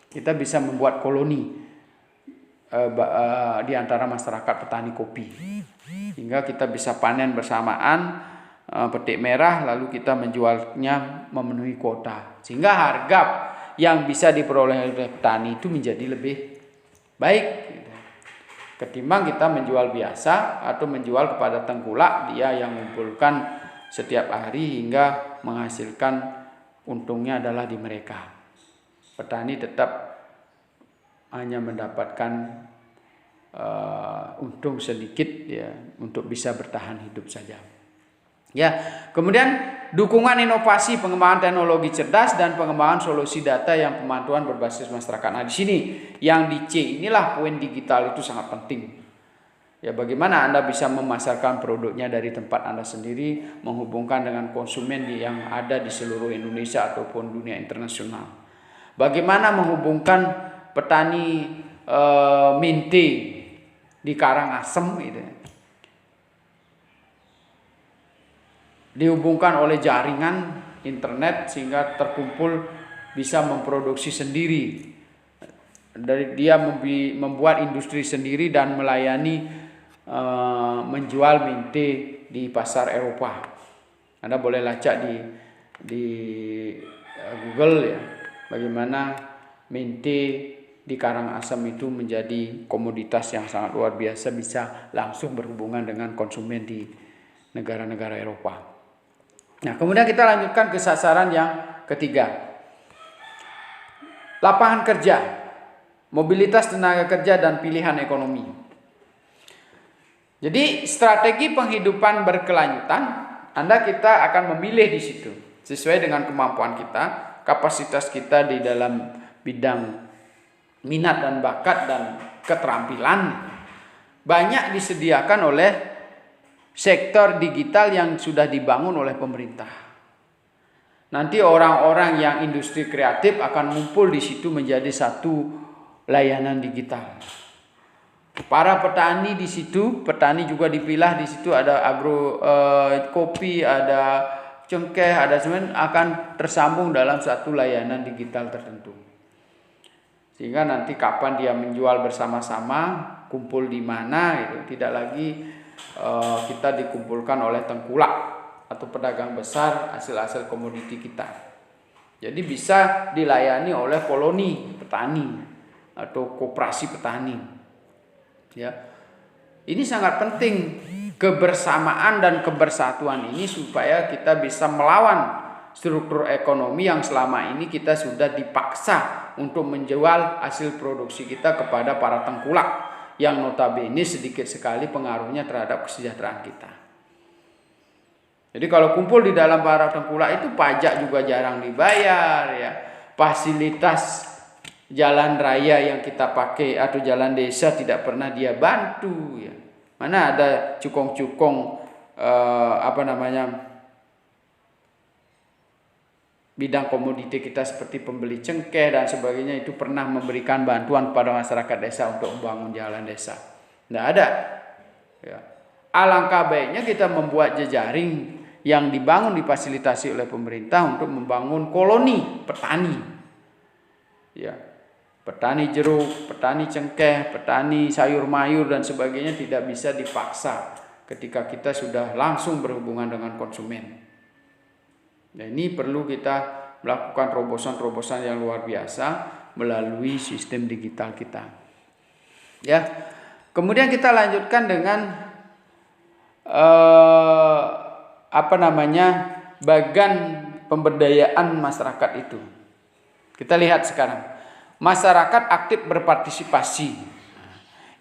Kita bisa membuat koloni di antara masyarakat petani kopi, hingga kita bisa panen bersamaan, petik merah, lalu kita menjualnya memenuhi kuota, sehingga harga yang bisa diperoleh oleh petani itu menjadi lebih baik, gitu, ketimbang kita menjual biasa atau menjual kepada tengkulak, dia yang mengumpulkan setiap hari hingga menghasilkan untungnya adalah di mereka. Petani tetap hanya mendapatkan untung sedikit, ya, untuk bisa bertahan hidup saja. Ya, kemudian dukungan inovasi, pengembangan teknologi cerdas dan pengembangan solusi data yang pemantauan berbasis masyarakat. Nah, di sini yang di C inilah poin digital itu sangat penting. Ya, bagaimana Anda bisa memasarkan produknya dari tempat Anda sendiri, menghubungkan dengan konsumen yang ada di seluruh Indonesia ataupun dunia internasional. Bagaimana menghubungkan petani minti di Karangasem, gitu, dihubungkan oleh jaringan internet sehingga terkumpul bisa memproduksi sendiri. Dari dia membuat industri sendiri dan melayani menjual minti di pasar Eropa. Anda boleh lacak di Google, ya, bagaimana minti di Karangasem itu menjadi komoditas yang sangat luar biasa, bisa langsung berhubungan dengan konsumen di negara-negara Eropa. Nah, kemudian kita lanjutkan ke sasaran yang ketiga. Lapangan kerja, mobilitas tenaga kerja dan pilihan ekonomi. Jadi strategi penghidupan berkelanjutan, kita akan memilih di situ sesuai dengan kemampuan kita, kapasitas kita di dalam bidang minat dan bakat dan keterampilan banyak disediakan oleh sektor digital yang sudah dibangun oleh pemerintah. Nanti orang-orang yang industri kreatif akan ngumpul di situ menjadi satu layanan digital. Para petani di situ, petani juga dipilah di situ, ada kopi, ada cengkeh, ada semen, akan tersambung dalam satu layanan digital tertentu. Sehingga nanti kapan dia menjual bersama-sama, kumpul di mana, gitu. Tidak lagi kita dikumpulkan oleh tengkulak atau pedagang besar hasil-hasil komoditi kita. Jadi bisa dilayani oleh koloni petani atau koperasi petani. Ya, ini sangat penting, kebersamaan dan kebersatuan ini supaya kita bisa melawan struktur ekonomi yang selama ini kita sudah dipaksa untuk menjual hasil produksi kita kepada para tengkulak yang notabene sedikit sekali pengaruhnya terhadap kesejahteraan kita. Jadi kalau kumpul di dalam para tengkulak itu pajak juga jarang dibayar, ya. Fasilitas jalan raya yang kita pakai atau jalan desa tidak pernah dia bantu, ya. Mana ada cukong-cukong bidang komoditi kita seperti pembeli cengkeh dan sebagainya itu pernah memberikan bantuan kepada masyarakat desa untuk membangun jalan desa. Tidak ada. Ya. Alangkah baiknya kita membuat jejaring yang dibangun difasilitasi oleh pemerintah untuk membangun koloni petani. Ya. Petani jeruk, petani cengkeh, petani sayur mayur dan sebagainya tidak bisa dipaksa ketika kita sudah langsung berhubungan dengan konsumen. Nah, ini perlu kita melakukan terobosan-terobosan yang luar biasa melalui sistem digital kita. Ya, kemudian kita lanjutkan dengan bagian pemberdayaan masyarakat itu. Kita lihat sekarang, masyarakat aktif berpartisipasi.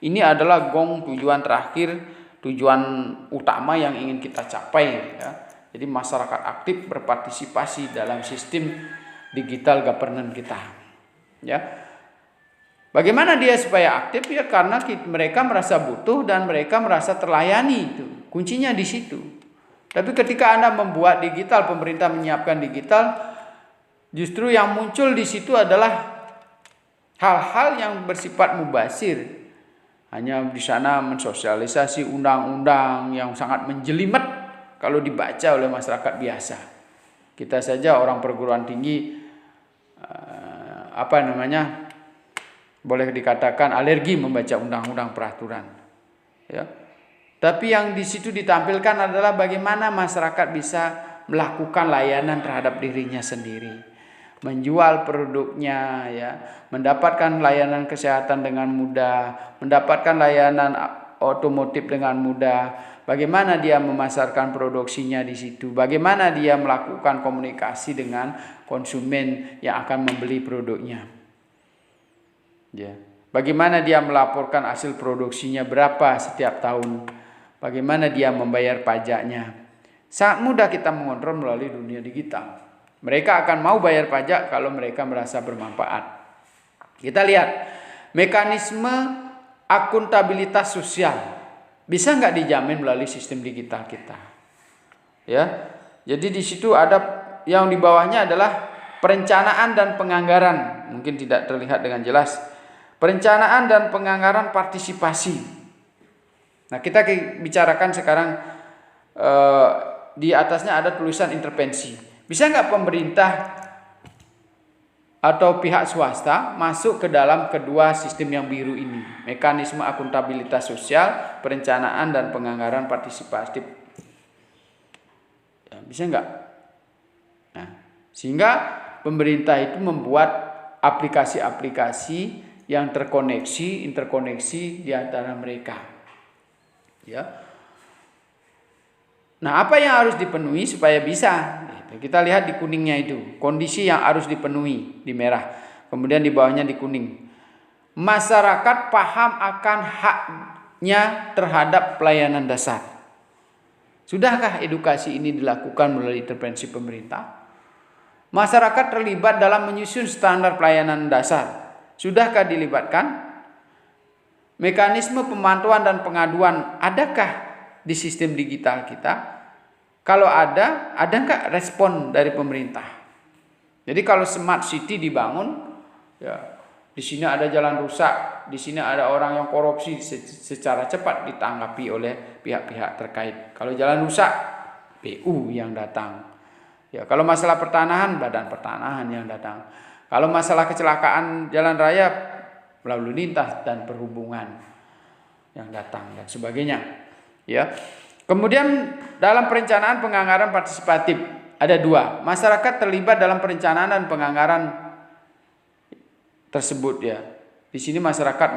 Ini adalah tujuan terakhir, tujuan utama yang ingin kita capai, ya. Jadi masyarakat aktif berpartisipasi dalam sistem digital governance kita. Ya. Bagaimana dia supaya aktif? Ya karena mereka merasa butuh dan mereka merasa terlayani itu. Kuncinya di situ. Tapi ketika Anda membuat digital, pemerintah menyiapkan digital, justru yang muncul di situ adalah hal-hal yang bersifat mubazir. Hanya di sana mensosialisasi undang-undang yang sangat menjelimet kalau dibaca oleh masyarakat biasa. Kita saja orang perguruan tinggi boleh dikatakan alergi membaca undang-undang peraturan. Ya. Tapi yang di situ ditampilkan adalah bagaimana masyarakat bisa melakukan layanan terhadap dirinya sendiri, menjual produknya, ya, mendapatkan layanan kesehatan dengan mudah, mendapatkan layanan otomotif dengan mudah. Bagaimana dia memasarkan produksinya di situ? Bagaimana dia melakukan komunikasi dengan konsumen yang akan membeli produknya? Ya. Bagaimana dia melaporkan hasil produksinya berapa setiap tahun? Bagaimana dia membayar pajaknya? Sangat mudah kita mengontrol melalui dunia digital. Mereka akan mau bayar pajak kalau mereka merasa bermanfaat. Kita lihat mekanisme akuntabilitas sosial. Bisa nggak dijamin melalui sistem digital kita? Ya, jadi di situ ada yang di bawahnya adalah perencanaan dan penganggaran. Mungkin tidak terlihat dengan jelas. Perencanaan dan penganggaran partisipasi. Nah, kita bicarakan sekarang di atasnya ada tulisan intervensi. Bisa nggak pemerintah atau pihak swasta masuk ke dalam kedua sistem yang biru ini, mekanisme akuntabilitas sosial, perencanaan dan penganggaran partisipatif? Ya, bisa enggak? Nah, sehingga pemerintah itu membuat aplikasi-aplikasi yang interkoneksi di antara mereka. Ya. Nah, apa yang harus dipenuhi supaya bisa? Kita lihat di kuningnya itu, kondisi yang harus dipenuhi di merah, kemudian di bawahnya di kuning. Masyarakat paham akan haknya terhadap pelayanan dasar. Sudahkah edukasi ini dilakukan melalui intervensi pemerintah? Masyarakat terlibat dalam menyusun standar pelayanan dasar. Sudahkah dilibatkan? mekanisme pemantauan dan pengaduan adakah di sistem digital kita? Kalau ada nggak respon dari pemerintah? Jadi kalau smart city dibangun, ya di sini ada jalan rusak, di sini ada orang yang korupsi, secara cepat ditanggapi oleh pihak-pihak terkait. Kalau jalan rusak, PU yang datang. Ya, kalau masalah pertanahan, Badan Pertanahan yang datang. Kalau masalah kecelakaan jalan raya, lalu lintas dan perhubungan yang datang dan sebagainya. Ya. Kemudian dalam perencanaan penganggaran partisipatif ada 2. Masyarakat terlibat dalam perencanaan dan penganggaran tersebut ya. Di sini masyarakat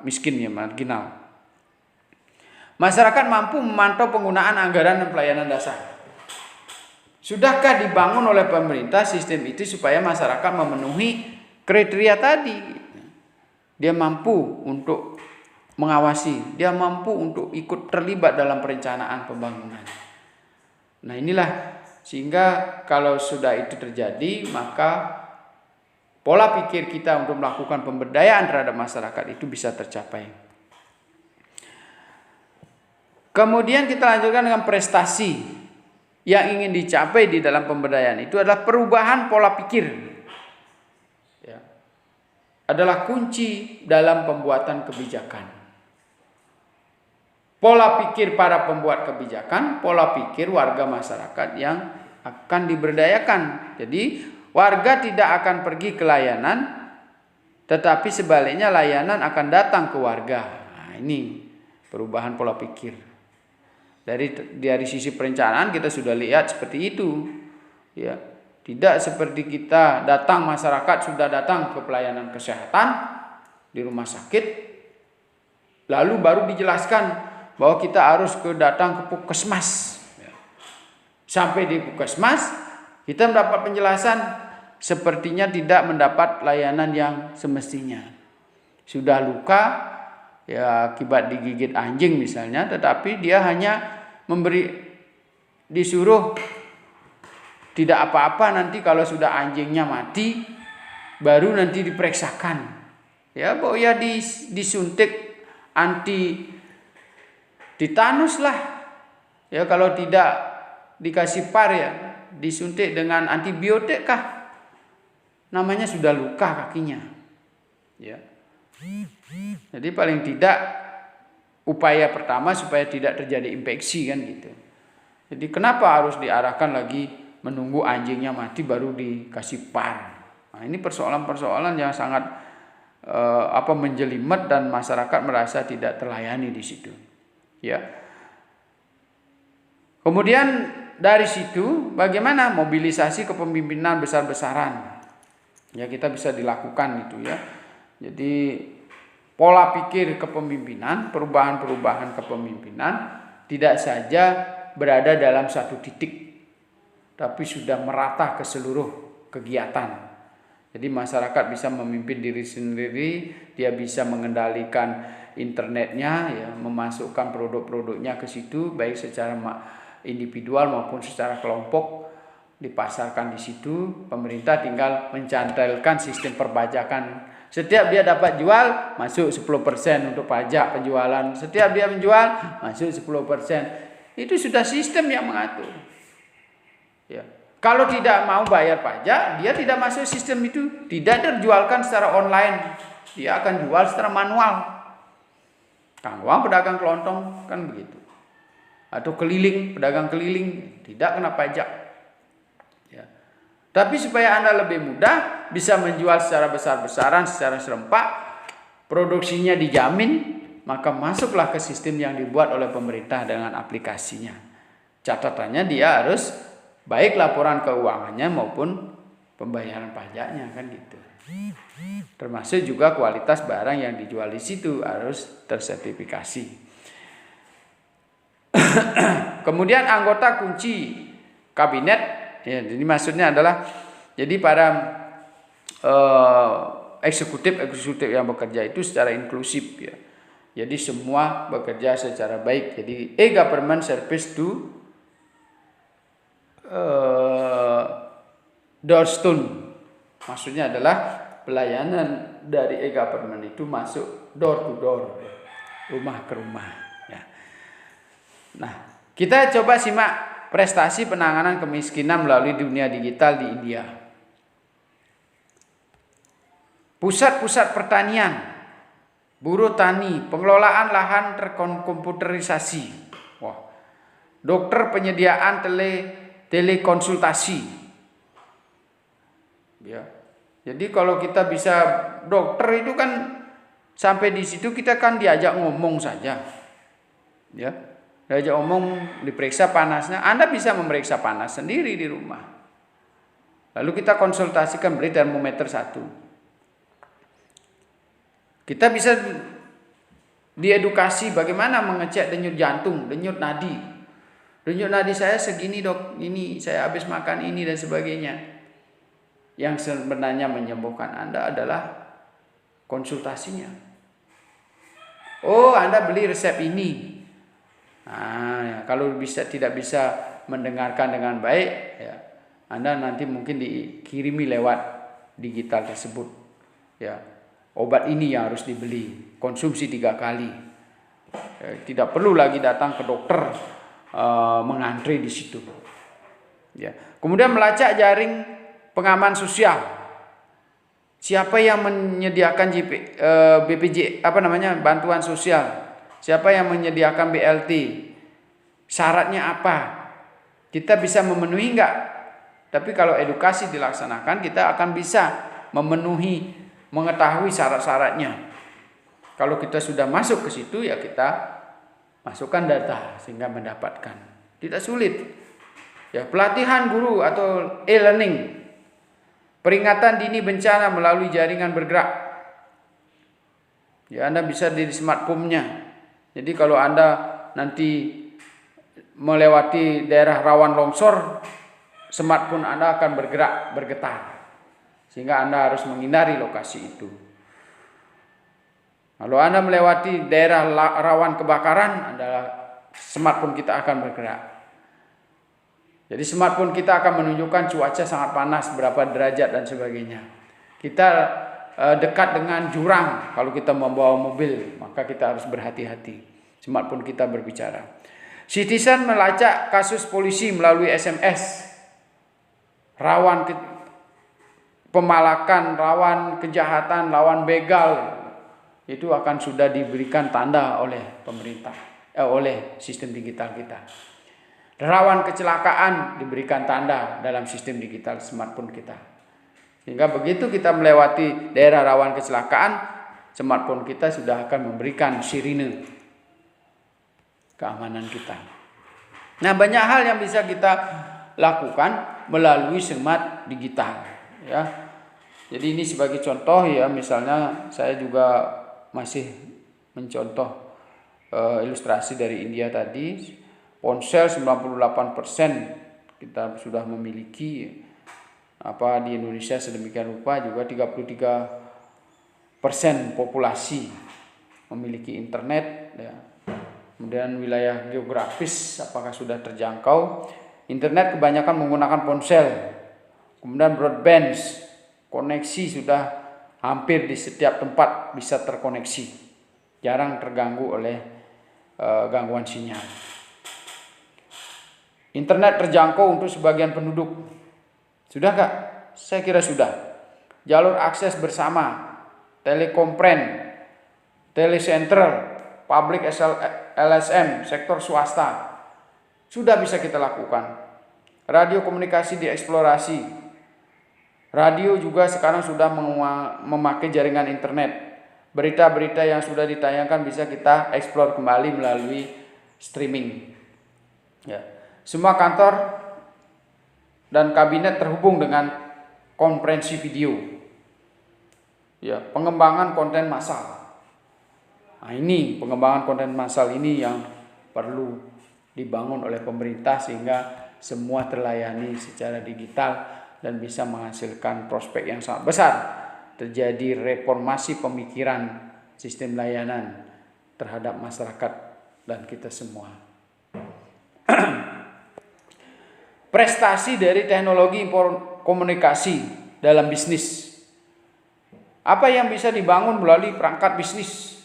miskin ya, marginal. Masyarakat mampu memantau penggunaan anggaran dan pelayanan dasar. Sudahkah dibangun oleh pemerintah sistem itu supaya masyarakat memenuhi kriteria tadi? Dia mampu untuk mengawasi, dia mampu untuk ikut terlibat dalam perencanaan pembangunan. Nah inilah, sehingga kalau sudah itu terjadi, maka pola pikir kita untuk melakukan pemberdayaan terhadap masyarakat itu bisa tercapai. Kemudian kita lanjutkan dengan prestasi yang ingin dicapai di dalam pemberdayaan itu adalah perubahan pola pikir. Ya. Adalah kunci dalam pembuatan kebijakan. Pola pikir para pembuat kebijakan, pola pikir warga masyarakat yang akan diberdayakan. Jadi warga tidak akan pergi ke layanan, tetapi sebaliknya layanan akan datang ke warga. Nah, ini perubahan pola pikir. Dari sisi perencanaan kita sudah lihat seperti itu, ya. Tidak seperti kita datang, masyarakat sudah datang ke pelayanan kesehatan di rumah sakit, lalu baru dijelaskan bahwa kita harus datang ke puskesmas. Sampai di puskesmas kita mendapat penjelasan sepertinya tidak mendapat layanan yang semestinya. Sudah luka, ya akibat digigit anjing misalnya, tetapi dia hanya disuruh tidak apa-apa, nanti kalau sudah anjingnya mati baru nanti diperiksakan. Ya, bahwa ya disuntik anti titanus lah. Ya kalau tidak dikasih par ya disuntik dengan antibiotik kah? Namanya sudah luka kakinya. Ya. Jadi paling tidak upaya pertama supaya tidak terjadi infeksi kan gitu. Jadi kenapa harus diarahkan lagi menunggu anjingnya mati baru dikasih par? Nah, ini persoalan-persoalan yang sangat menjelimet dan masyarakat merasa tidak terlayani di situ. Ya. Kemudian dari situ bagaimana mobilisasi kepemimpinan besar-besaran? Ya kita bisa dilakukan itu ya. Jadi pola pikir kepemimpinan, perubahan-perubahan kepemimpinan tidak saja berada dalam satu titik, tapi sudah merata ke seluruh kegiatan. Jadi masyarakat bisa memimpin diri sendiri, dia bisa mengendalikan internetnya, ya, memasukkan produk-produknya ke situ, baik secara individual maupun secara kelompok, dipasarkan di situ. Pemerintah tinggal mencantelkan sistem perpajakan. Setiap dia dapat jual, masuk 10% untuk pajak penjualan. Setiap dia menjual, masuk 10%. Itu sudah sistem yang mengatur. Ya. Kalau tidak mau bayar pajak, dia tidak masuk sistem itu. Tidak terjualkan secara online. Dia akan jual secara manual. Kang Wang pedagang kelontong, kan begitu. Atau keliling, pedagang keliling, tidak kena pajak. Ya. Tapi supaya Anda lebih mudah bisa menjual secara besar-besaran, secara serempak, produksinya dijamin, maka masuklah ke sistem yang dibuat oleh pemerintah dengan aplikasinya. Catatannya dia harus baik laporan keuangannya maupun pembayaran pajaknya, kan gitu. Termasuk juga kualitas barang yang dijual di situ harus tersertifikasi. Kemudian anggota kunci kabinet, ya, ini maksudnya adalah jadi para eksekutif yang bekerja itu secara inklusif ya. Jadi semua bekerja secara baik. Jadi e-government service to doorstone. Maksudnya adalah pelayanan dari e-government itu masuk door to door. rumah ke rumah. Ya. Nah, kita coba simak prestasi penanganan kemiskinan melalui dunia digital di India. Pusat-pusat pertanian, buruh tani, pengelolaan lahan terkomputerisasi. Wah. Dokter penyediaan telekonsultasi. Ya. Jadi kalau kita bisa dokter itu kan sampai di situ kita kan diajak ngomong saja. Ya. Diajak ngomong, diperiksa panasnya. Anda bisa memeriksa panas sendiri di rumah. Lalu kita konsultasikan, beli termometer 1. Kita bisa diedukasi bagaimana mengecek denyut jantung, denyut nadi. Denyut nadi saya segini dok, ini saya habis makan ini dan sebagainya. Yang sebenarnya menyembuhkan Anda adalah konsultasinya. Oh, Anda beli resep ini. Nah, kalau tidak bisa mendengarkan dengan baik, ya, Anda nanti mungkin dikirimi lewat digital tersebut. Ya, obat ini yang harus dibeli, konsumsi 3 kali. Tidak perlu lagi datang ke dokter mengantri di situ. Ya. Kemudian melacak jaring pengaman sosial. Siapa yang menyediakan BPJ bantuan sosial? Siapa yang menyediakan BLT? Syaratnya apa? Kita bisa memenuhi enggak? Tapi kalau edukasi dilaksanakan, kita akan bisa mengetahui syarat-syaratnya. Kalau kita sudah masuk ke situ, ya kita masukkan data sehingga mendapatkan. Tidak sulit. Ya, pelatihan guru atau e-learning. Peringatan dini bencana melalui jaringan bergerak. Ya, Anda bisa di smartphone-nya. Jadi kalau Anda nanti melewati daerah rawan longsor, smartphone Anda akan bergetar. Sehingga Anda harus menghindari lokasi itu. Kalau Anda melewati daerah rawan kebakaran, smartphone kita akan bergerak. Jadi smartphone kita akan menunjukkan cuaca sangat panas, berapa derajat dan sebagainya. Kita dekat dengan jurang, kalau kita membawa mobil, maka kita harus berhati-hati. Smartphone kita berbicara. Citizen melacak kasus polisi melalui SMS. Rawan pemalakan, rawan kejahatan, rawan begal, itu akan sudah diberikan tanda oleh pemerintah, oleh sistem digital kita. Rawan kecelakaan diberikan tanda dalam sistem digital smartphone kita. Sehingga begitu kita melewati daerah rawan kecelakaan, smartphone kita sudah akan memberikan sirine keamanan kita. Nah, banyak hal yang bisa kita lakukan melalui smart digital. Ya, jadi ini sebagai contoh ya, misalnya saya juga masih mencontoh ilustrasi dari India tadi. Ponsel 98% kita sudah memiliki. Di Indonesia sedemikian rupa juga 33% populasi memiliki internet. Ya. Kemudian wilayah geografis apakah sudah terjangkau? Internet kebanyakan menggunakan ponsel. Kemudian broadband, koneksi sudah hampir di setiap tempat bisa terkoneksi. Jarang terganggu oleh gangguan sinyal. Internet terjangkau untuk sebagian penduduk. Sudah enggak? Saya kira sudah. Jalur akses bersama, telekompren, telecentral, public LSM, sektor swasta. Sudah bisa kita lakukan. Radio komunikasi dieksplorasi. Radio juga sekarang sudah memakai jaringan internet. Berita-berita yang sudah ditayangkan bisa kita eksplor kembali melalui streaming. Ya. Semua kantor dan kabinet terhubung dengan konferensi video. Ya, pengembangan konten massal. Nah, ini pengembangan konten massal ini yang perlu dibangun oleh pemerintah sehingga semua terlayani secara digital dan bisa menghasilkan prospek yang sangat besar. Terjadi reformasi pemikiran sistem layanan terhadap masyarakat dan kita semua. Prestasi dari teknologi komunikasi dalam bisnis. Apa yang bisa dibangun melalui perangkat bisnis?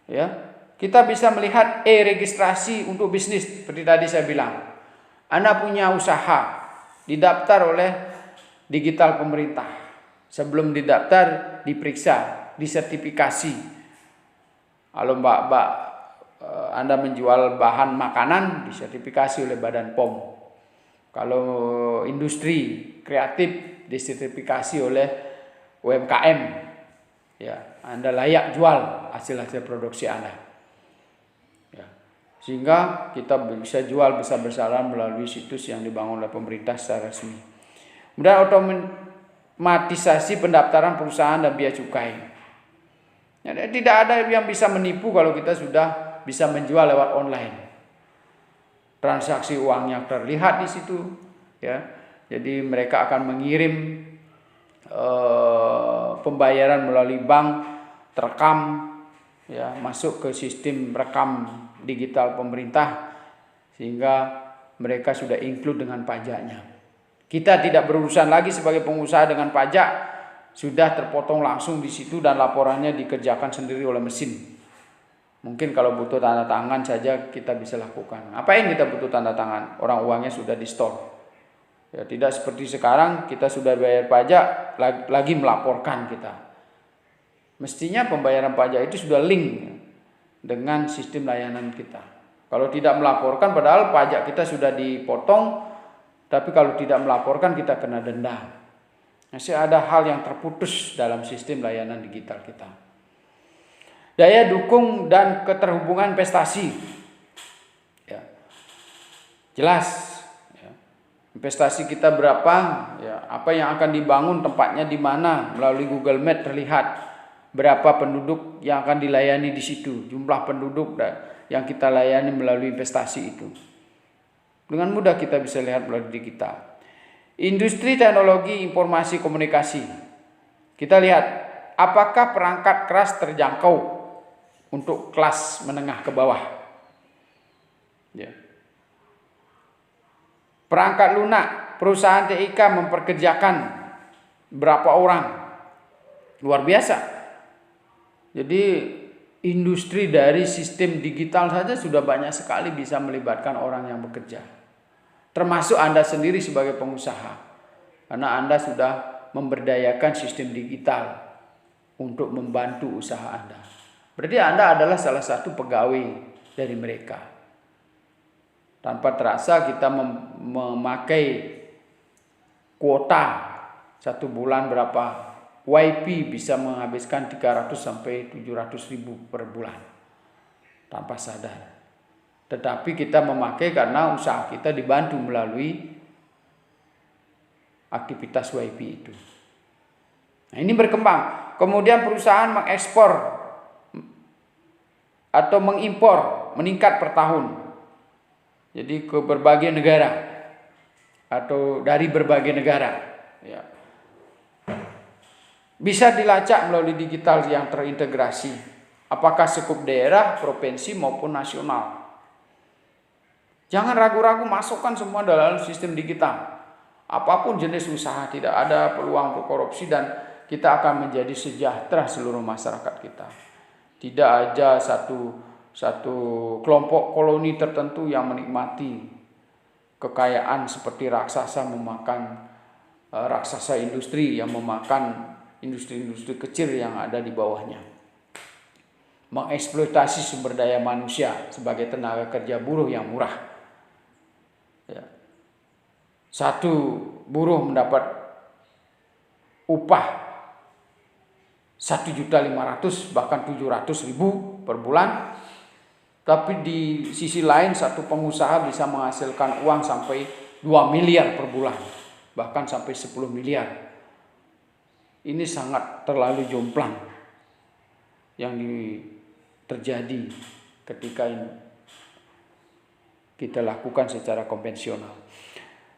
Ya, kita bisa melihat registrasi untuk bisnis seperti tadi saya bilang. Anda punya usaha, didaftar oleh digital pemerintah. Sebelum didaftar, diperiksa, disertifikasi. Kalau Mbak Anda menjual bahan makanan, disertifikasi oleh Badan POM. Kalau industri kreatif, disertifikasi oleh UMKM. Ya, Anda layak jual hasil-hasil produksi Anda. Ya. Sehingga kita bisa jual besar-besaran melalui situs yang dibangun oleh pemerintah secara resmi. Kemudian otomatisasi pendaftaran perusahaan dan biaya cukai. Ya, tidak ada yang bisa menipu kalau kita sudah bisa menjual lewat online. Transaksi uangnya terlihat di situ, ya. Jadi mereka akan mengirim pembayaran melalui bank terekam, ya, masuk ke sistem rekam digital pemerintah, sehingga mereka sudah include dengan pajaknya. Kita tidak berurusan lagi sebagai pengusaha dengan pajak, sudah terpotong langsung di situ dan laporannya dikerjakan sendiri oleh mesin. Mungkin kalau butuh tanda tangan saja kita bisa lakukan. Apa yang kita butuh tanda tangan? Orang uangnya sudah di store. Ya, tidak seperti sekarang kita sudah bayar pajak lagi melaporkan kita. Mestinya pembayaran pajak itu sudah link dengan sistem layanan kita. Kalau tidak melaporkan padahal pajak kita sudah dipotong, tapi kalau tidak melaporkan kita kena denda. Masih ada hal yang terputus dalam sistem layanan digital kita. Daya dukung dan keterhubungan investasi. Ya. Jelas. Ya. Investasi kita berapa? Ya. Apa yang akan dibangun, tempatnya di mana? Melalui Google Map terlihat berapa penduduk yang akan dilayani di situ. Jumlah penduduk yang kita layani melalui investasi itu. Dengan mudah kita bisa lihat melalui digital. Industri teknologi informasi komunikasi. Kita lihat apakah perangkat keras terjangkau untuk kelas menengah ke bawah. Ya. Perangkat lunak, perusahaan TIK memperkerjakan berapa orang? Luar biasa. Jadi industri dari sistem digital saja sudah banyak sekali bisa melibatkan orang yang bekerja. Termasuk Anda sendiri sebagai pengusaha. Karena Anda sudah memberdayakan sistem digital untuk membantu usaha Anda. Berarti Anda adalah salah satu pegawai dari mereka. Tanpa terasa kita memakai kuota 1 bulan berapa. YP bisa menghabiskan 300 sampai 700 ribu per bulan. Tanpa sadar. Tetapi kita memakai karena usaha kita dibantu melalui aktivitas YP itu. Nah, ini berkembang. Kemudian perusahaan mengekspor atau mengimpor meningkat per tahun. Jadi ke berbagai negara atau dari berbagai negara. Ya. Bisa dilacak melalui digital yang terintegrasi. Apakah skup daerah, provinsi maupun nasional. Jangan ragu-ragu masukkan semua dalam sistem digital. Apapun jenis usaha, tidak ada peluang untuk korupsi dan kita akan menjadi sejahtera seluruh masyarakat kita. Tidak aja satu kelompok koloni tertentu yang menikmati kekayaan seperti raksasa memakan raksasa industri yang memakan industri-industri kecil yang ada di bawahnya. Mengeksploitasi sumber daya manusia sebagai tenaga kerja buruh yang murah. Ya. Satu buruh mendapat upah 1.500.000 bahkan 700.000 per bulan. Tapi di sisi lain satu pengusaha bisa menghasilkan uang sampai 2 miliar per bulan. Bahkan sampai 10 miliar. Ini sangat terlalu jomplang yang terjadi ketika kita lakukan secara konvensional.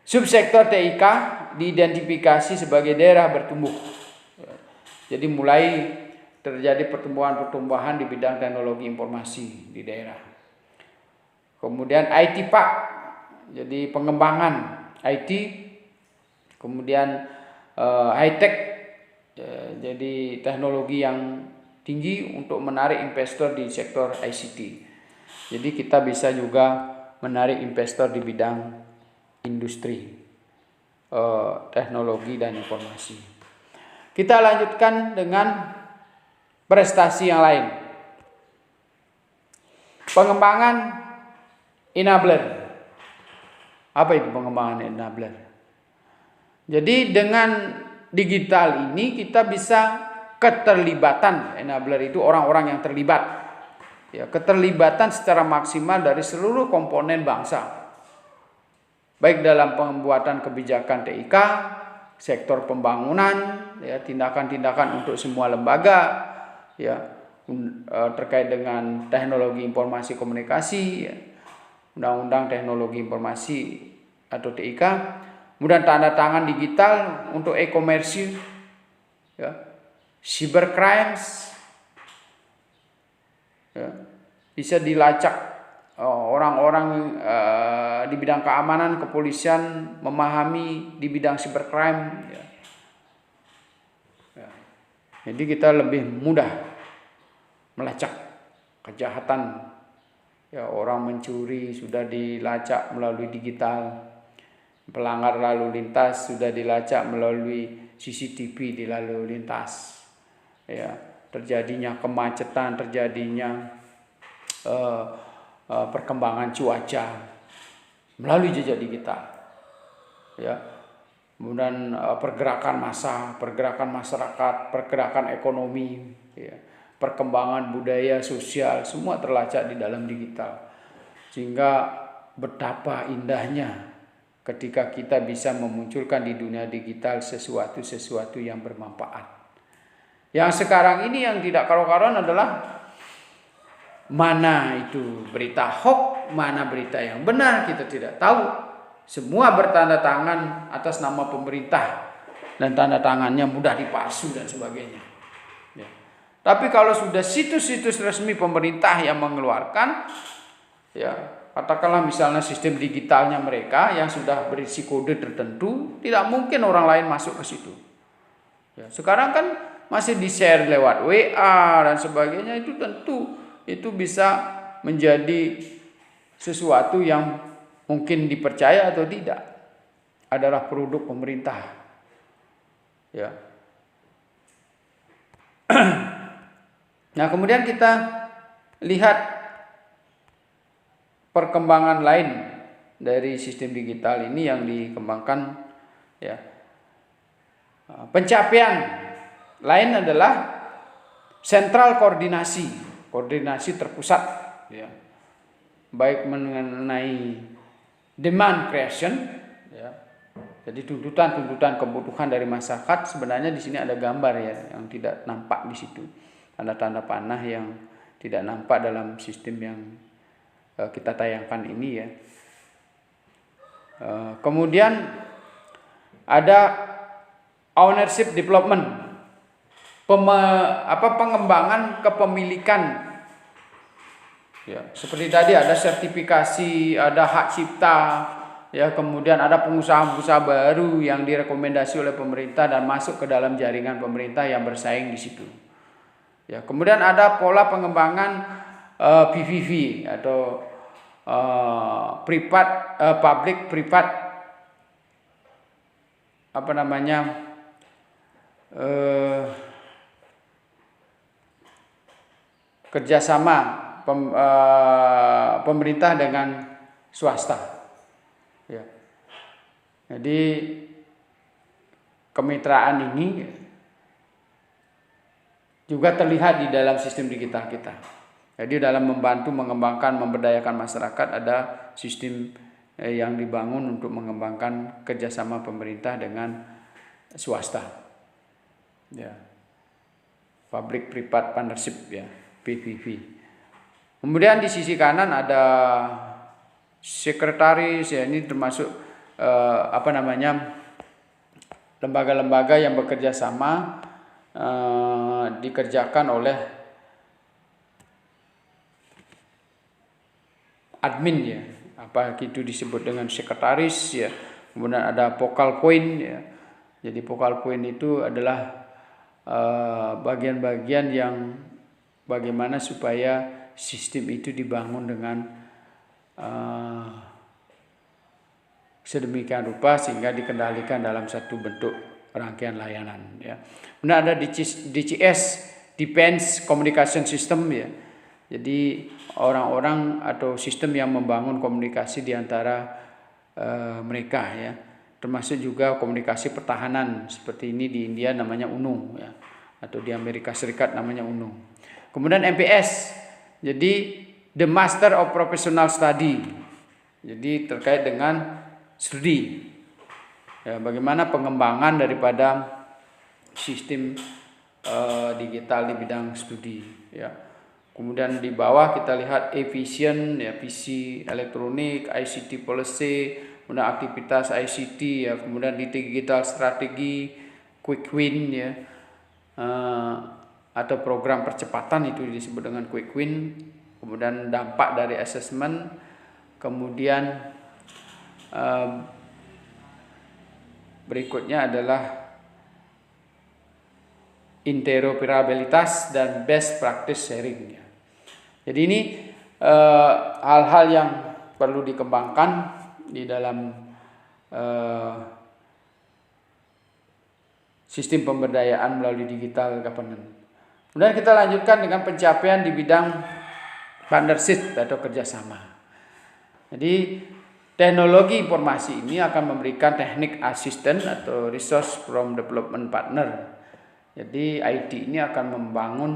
Subsektor TIK diidentifikasi sebagai daerah bertumbuh. Jadi mulai terjadi pertumbuhan di bidang teknologi informasi di daerah. Kemudian IT Park, jadi pengembangan IT. Kemudian high tech, jadi teknologi yang tinggi untuk menarik investor di sektor ICT. Jadi kita bisa juga menarik investor di bidang industri, teknologi dan informasi. Kita lanjutkan dengan prestasi yang lain. Pengembangan enabler. Apa itu pengembangan enabler? Jadi dengan digital ini kita bisa keterlibatan, enabler itu orang-orang yang terlibat. Ya, keterlibatan secara maksimal dari seluruh komponen bangsa. Baik dalam pembuatan kebijakan TIK, sektor pembangunan, ya, tindakan-tindakan untuk semua lembaga, ya, terkait dengan teknologi informasi komunikasi, ya, undang-undang teknologi informasi atau TIK, kemudian tanda tangan digital untuk e-commerce, ya, cybercrimes, ya, bisa dilacak orang-orang di bidang keamanan, kepolisian memahami di bidang cybercrime, ya. Ya. Jadi kita lebih mudah melacak kejahatan. Ya, orang mencuri sudah dilacak melalui digital, pelanggar lalu lintas sudah dilacak melalui CCTV di lalu lintas. Ya, terjadinya kemacetan, terjadinya perkembangan cuaca melalui jejak digital. Ya, kemudian pergerakan massa, pergerakan masyarakat, pergerakan ekonomi, ya, perkembangan budaya sosial, semua terlacak di dalam digital. Sehingga betapa indahnya ketika kita bisa memunculkan di dunia digital sesuatu yang bermanfaat. Yang sekarang ini yang tidak karu-karuan adalah mana itu berita hoax, mana berita yang benar, kita tidak tahu. Semua bertanda tangan atas nama pemerintah dan tanda tangannya mudah dipalsu dan sebagainya. Ya. Tapi kalau sudah situs-situs resmi pemerintah yang mengeluarkan, ya, katakanlah misalnya sistem digitalnya mereka yang sudah berisi kode tertentu, tidak mungkin orang lain masuk ke situ. Ya, sekarang kan masih di-share lewat WA dan sebagainya, itu tentu itu bisa menjadi sesuatu yang mungkin dipercaya atau tidak, adalah produk pemerintah. Ya. Nah, kemudian kita lihat perkembangan lain dari sistem digital ini yang dikembangkan, ya. Pencapaian lain adalah sentral koordinasi terpusat, ya. Baik mengenai demand creation, ya. Jadi tuntutan kebutuhan dari masyarakat, sebenarnya di sini ada gambar, ya, yang tidak nampak di situ. Tanda-tanda panah yang tidak nampak dalam sistem yang kita tayangkan ini, ya. Kemudian ada ownership development, pengembangan kepemilikan. Ya, seperti tadi ada sertifikasi, ada hak cipta, ya, kemudian ada pengusaha-pengusaha baru yang direkomendasi oleh pemerintah dan masuk ke dalam jaringan pemerintah yang bersaing di situ. Ya, kemudian ada pola pengembangan PPP atau public private kerjasama pemerintah dengan swasta. Ya. Jadi kemitraan ini juga terlihat di dalam sistem digital kita. Jadi dalam membantu mengembangkan, memberdayakan masyarakat, ada sistem yang dibangun untuk mengembangkan kerjasama pemerintah dengan swasta. Ya. Public Private Partnership, ya, PPP. Kemudian di sisi kanan ada sekretaris, ya, ini termasuk lembaga-lembaga yang bekerja sama, dikerjakan oleh admin, ya, apa itu disebut dengan sekretaris, ya. Kemudian ada focal point, ya. Jadi focal point itu adalah bagian-bagian yang bagaimana supaya sistem itu dibangun dengan sedemikian rupa sehingga dikendalikan dalam satu bentuk rangkaian layanan, ya. Kemudian ada DCS, Defense Communication System, ya. Jadi orang-orang atau sistem yang membangun komunikasi di antara mereka, ya. Termasuk juga komunikasi pertahanan, seperti ini di India namanya UNO, ya. Atau di Amerika Serikat namanya UNO. Kemudian MPS, jadi The Master of Professional Study, jadi terkait dengan studi, ya, bagaimana pengembangan daripada sistem digital di bidang studi, ya. Kemudian di bawah kita lihat efisien, ya, PC elektronik, ICT policy, kemudian aktivitas ICT, ya, kemudian di digital strategi, quick win, ya, atau program percepatan itu disebut dengan quick win. Kemudian dampak dari assessment, kemudian berikutnya adalah interoperabilitas dan best practice sharing. Jadi ini hal-hal yang perlu dikembangkan di dalam sistem pemberdayaan melalui digital governance. Kemudian kita lanjutkan dengan pencapaian di bidang partnership atau kerjasama. Jadi teknologi informasi ini akan memberikan teknik asisten atau resource from development partner. Jadi IT ini akan membangun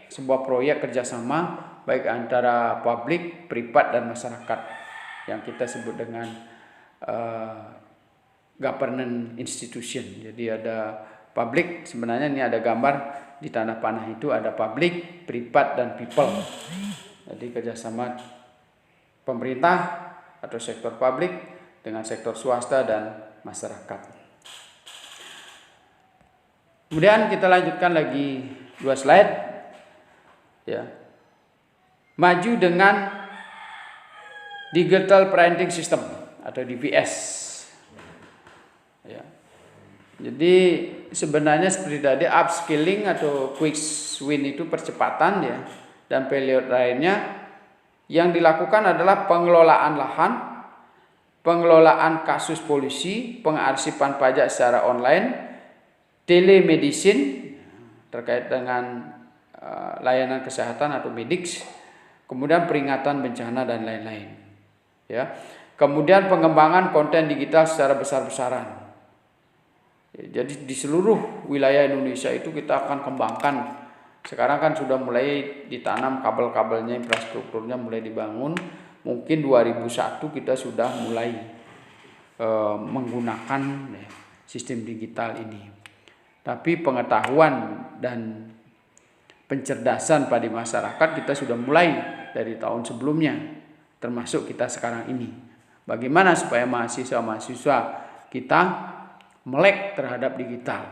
sebuah proyek kerjasama baik antara publik, privat dan masyarakat yang kita sebut dengan governance institution. Jadi ada publik, sebenarnya ini ada gambar di tanah panah itu ada publik, privat dan people. Jadi kerjasama pemerintah atau sektor publik dengan sektor swasta dan masyarakat. Kemudian kita lanjutkan lagi 2 slide, ya. Maju dengan digital printing system atau DPS, ya. Jadi sebenarnya seperti tadi upskilling atau quick win itu percepatan, ya. Dan periode lainnya yang dilakukan adalah pengelolaan lahan, pengelolaan kasus polisi, pengarsipan pajak secara online, telemedicine terkait dengan layanan kesehatan atau medics, kemudian peringatan bencana dan lain-lain, ya. Kemudian pengembangan konten digital secara besar-besaran. Jadi di seluruh wilayah Indonesia itu kita akan kembangkan. Sekarang kan sudah mulai ditanam kabel-kabelnya, infrastrukturnya mulai dibangun. Mungkin 2001 kita sudah mulai menggunakan sistem digital ini. Tapi pengetahuan dan pencerdasan pada masyarakat kita sudah mulai dari tahun sebelumnya, termasuk kita sekarang ini. Bagaimana supaya mahasiswa-mahasiswa kita melek terhadap digital.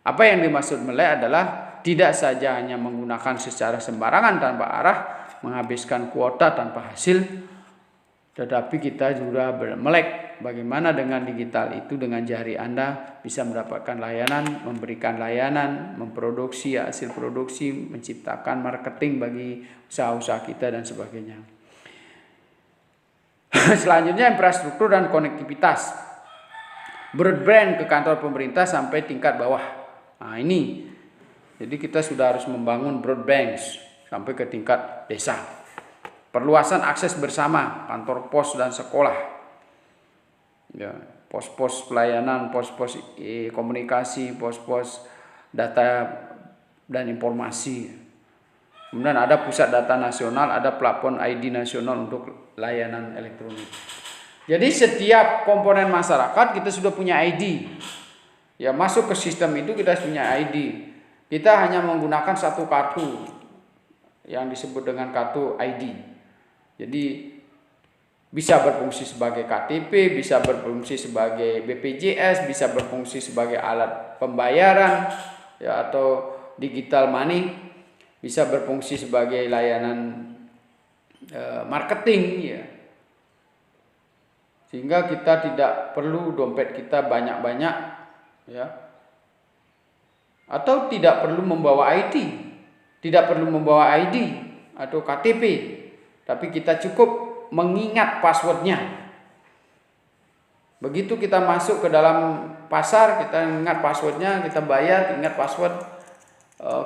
Apa yang dimaksud melek adalah tidak saja hanya menggunakan secara sembarangan tanpa arah, menghabiskan kuota tanpa hasil, tetapi kita juga melek bagaimana dengan digital itu, dengan jari Anda bisa mendapatkan layanan, memberikan layanan, memproduksi hasil produksi, menciptakan marketing bagi usaha-usaha kita dan sebagainya. Selanjutnya infrastruktur dan konektivitas. Broadband ke kantor pemerintah sampai tingkat bawah. Nah ini, jadi kita sudah harus membangun broadband sampai ke tingkat desa. Perluasan akses bersama kantor pos dan sekolah, ya, pos-pos pelayanan, pos-pos komunikasi, pos-pos data dan informasi. Kemudian ada pusat data nasional, ada platform ID nasional untuk layanan elektronik. Jadi setiap komponen masyarakat kita sudah punya ID. Ya, masuk ke sistem itu kita punya ID. Kita hanya menggunakan satu kartu yang disebut dengan kartu ID. Jadi bisa berfungsi sebagai KTP, bisa berfungsi sebagai BPJS, bisa berfungsi sebagai alat pembayaran, ya, atau digital money, bisa berfungsi sebagai layanan marketing, ya. Sehingga kita tidak perlu dompet kita banyak-banyak, ya. atau tidak perlu membawa ID, tidak perlu membawa ID atau KTP, tapi kita cukup mengingat passwordnya. Begitu kita masuk ke dalam pasar, kita ingat passwordnya, kita bayar, ingat password,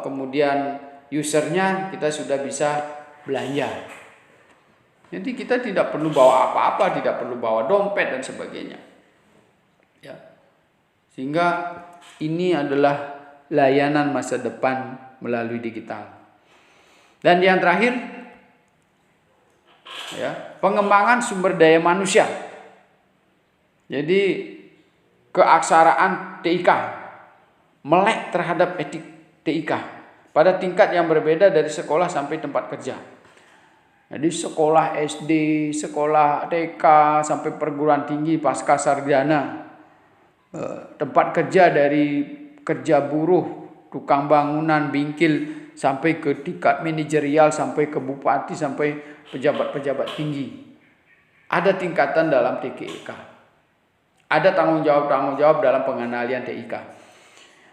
kemudian usernya, kita sudah bisa belanja. Jadi kita tidak perlu bawa apa-apa, tidak perlu bawa dompet dan sebagainya. Ya. Sehingga ini adalah layanan masa depan melalui digital. Dan yang terakhir, ya, pengembangan sumber daya manusia. Jadi keaksaraan TIK, melek terhadap etik TIK pada tingkat yang berbeda dari sekolah sampai tempat kerja. Jadi sekolah SD, sekolah TK sampai perguruan tinggi pasca sarjana, tempat kerja dari kerja buruh, tukang bangunan, bingkil, sampai ke tingkat manajerial, sampai ke bupati, sampai pejabat-pejabat tinggi. Ada tingkatan dalam TIK. Ada tanggung jawab dalam pengendalian TIK.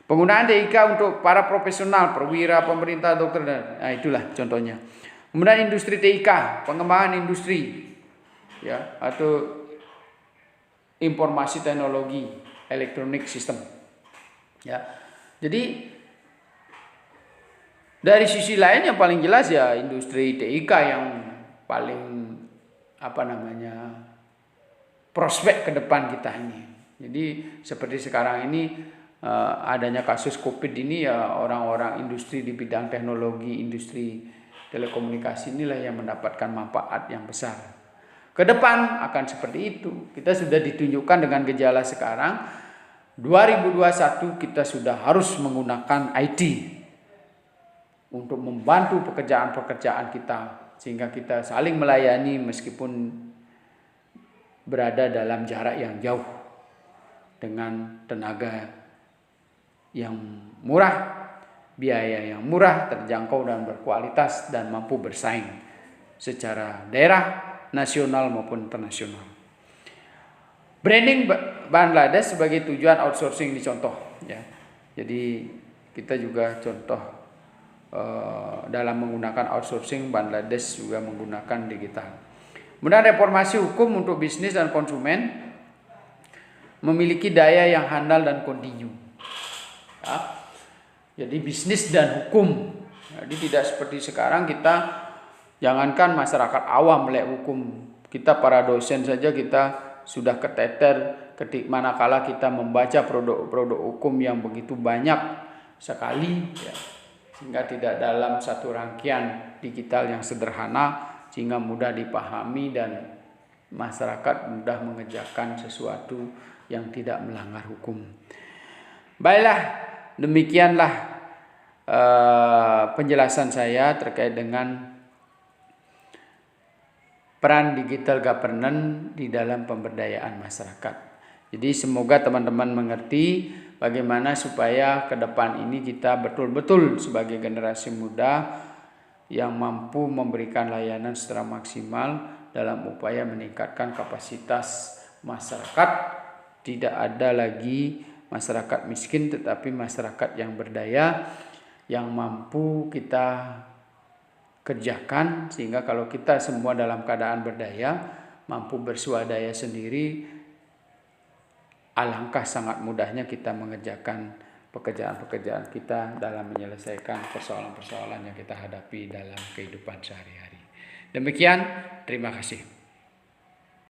Penggunaan TIK untuk para profesional, perwira, pemerintah, dokter, nah itulah contohnya. Kemudian industri TIK, pengembangan industri, ya, atau informasi teknologi, elektronik sistem. Ya. Jadi dari sisi lain yang paling jelas ya industri TIK yang paling prospek ke depan kita ini. Jadi seperti sekarang ini adanya kasus COVID ini ya orang-orang industri di bidang teknologi, industri telekomunikasi inilah yang mendapatkan manfaat yang besar. Ke depan akan seperti itu. Kita sudah ditunjukkan dengan gejala sekarang. 2021 kita sudah harus menggunakan IT untuk membantu pekerjaan-pekerjaan kita sehingga kita saling melayani meskipun berada dalam jarak yang jauh dengan tenaga yang murah, biaya yang murah, terjangkau dan berkualitas dan mampu bersaing secara daerah, nasional maupun internasional. Branding Bangladesh sebagai tujuan outsourcing dicontoh, ya. Jadi kita juga contoh dalam menggunakan outsourcing, Bangladesh juga menggunakan digital. Kemudian reformasi hukum untuk bisnis dan konsumen memiliki daya yang handal dan kontinu. Ya. Jadi bisnis dan hukum. Jadi tidak seperti sekarang kita jangankan masyarakat awam melek hukum, kita para dosen saja kita sudah keteter manakala kita membaca produk-produk hukum yang begitu banyak sekali, ya. Sehingga tidak dalam satu rangkaian digital yang sederhana sehingga mudah dipahami dan masyarakat mudah mengerjakan sesuatu yang tidak melanggar hukum. Baiklah, demikianlah penjelasan saya terkait dengan peran digital governance di dalam pemberdayaan masyarakat. Jadi semoga teman-teman mengerti bagaimana supaya ke depan ini kita betul-betul sebagai generasi muda yang mampu memberikan layanan secara maksimal dalam upaya meningkatkan kapasitas masyarakat. Tidak ada lagi masyarakat miskin tetapi masyarakat yang berdaya yang mampu kita kerjakan, sehingga kalau kita semua dalam keadaan berdaya, mampu berswadaya sendiri, alangkah sangat mudahnya kita mengerjakan pekerjaan-pekerjaan kita dalam menyelesaikan persoalan-persoalan yang kita hadapi dalam kehidupan sehari-hari. Demikian, terima kasih.